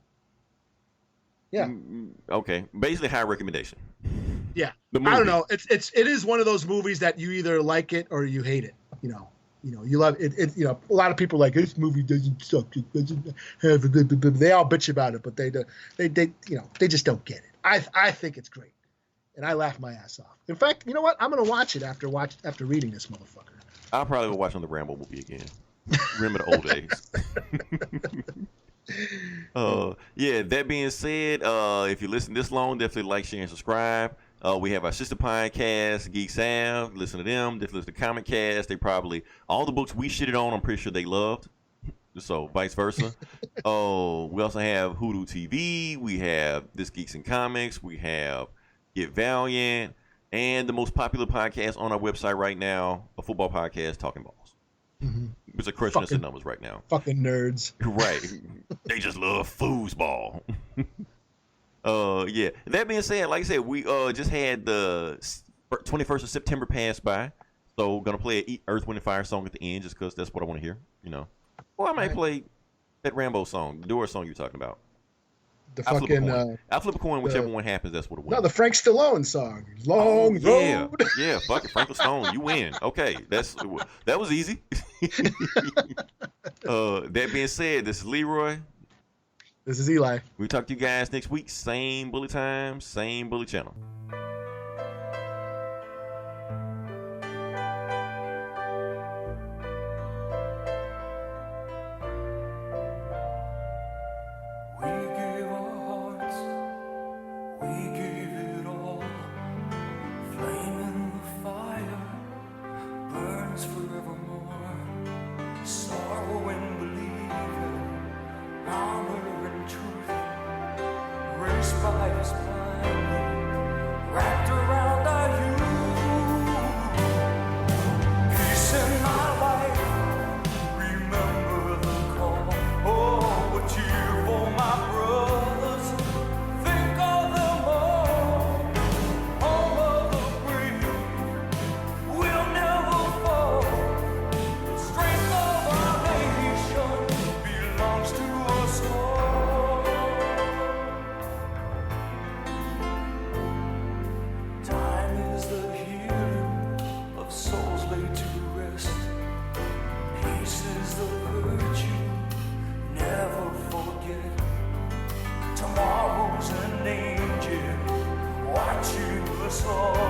yeah. Okay. Basically, high recommendation. Yeah. The I don't movie. know. It is one of those movies that you either like it or you hate it. You know, you love it. You know, a lot of people are like, this movie doesn't suck. It doesn't have a good. They all bitch about it, but they you know, they just don't get it. I think it's great, and I laugh my ass off. In fact, you know what? I'm gonna watch it after reading this motherfucker. I'll probably go watch on the Rambo movie again. Remember the old days. Yeah, that being said, if you listen this long, definitely like, share, and subscribe. We have our sister podcast, Geeks Have. Listen to them. Definitely listen to Comic Cast. They probably, all the books we shitted on, I'm pretty sure they loved. So vice versa. We also have Hoodoo TV. We have This Geeks and Comics. We have Get Valiant. And the most popular podcast on our website right now, a football podcast, Talking Balls. Mm-hmm. Which are crushing us in numbers right now. Fucking nerds. Right. They just love foosball. Yeah. That being said, like I said, we just had the 21st of September pass by. So gonna play an Earth, Wind, and Fire song at the end just because that's what I want to hear, you know. Or I might play that Rambo song, the Doors song you're talking about. The I'll fucking flip a coin, whichever one happens, that's what it wins. no, the Frank Stallone song, Long Road. Yeah, fuck it, Franklin Stone, you win. Okay, that was easy. That being said, this is Leroy. This is Eli. We'll talk to you guys next week. Same bully time, same bully channel. Tomorrow's an angel watching us all.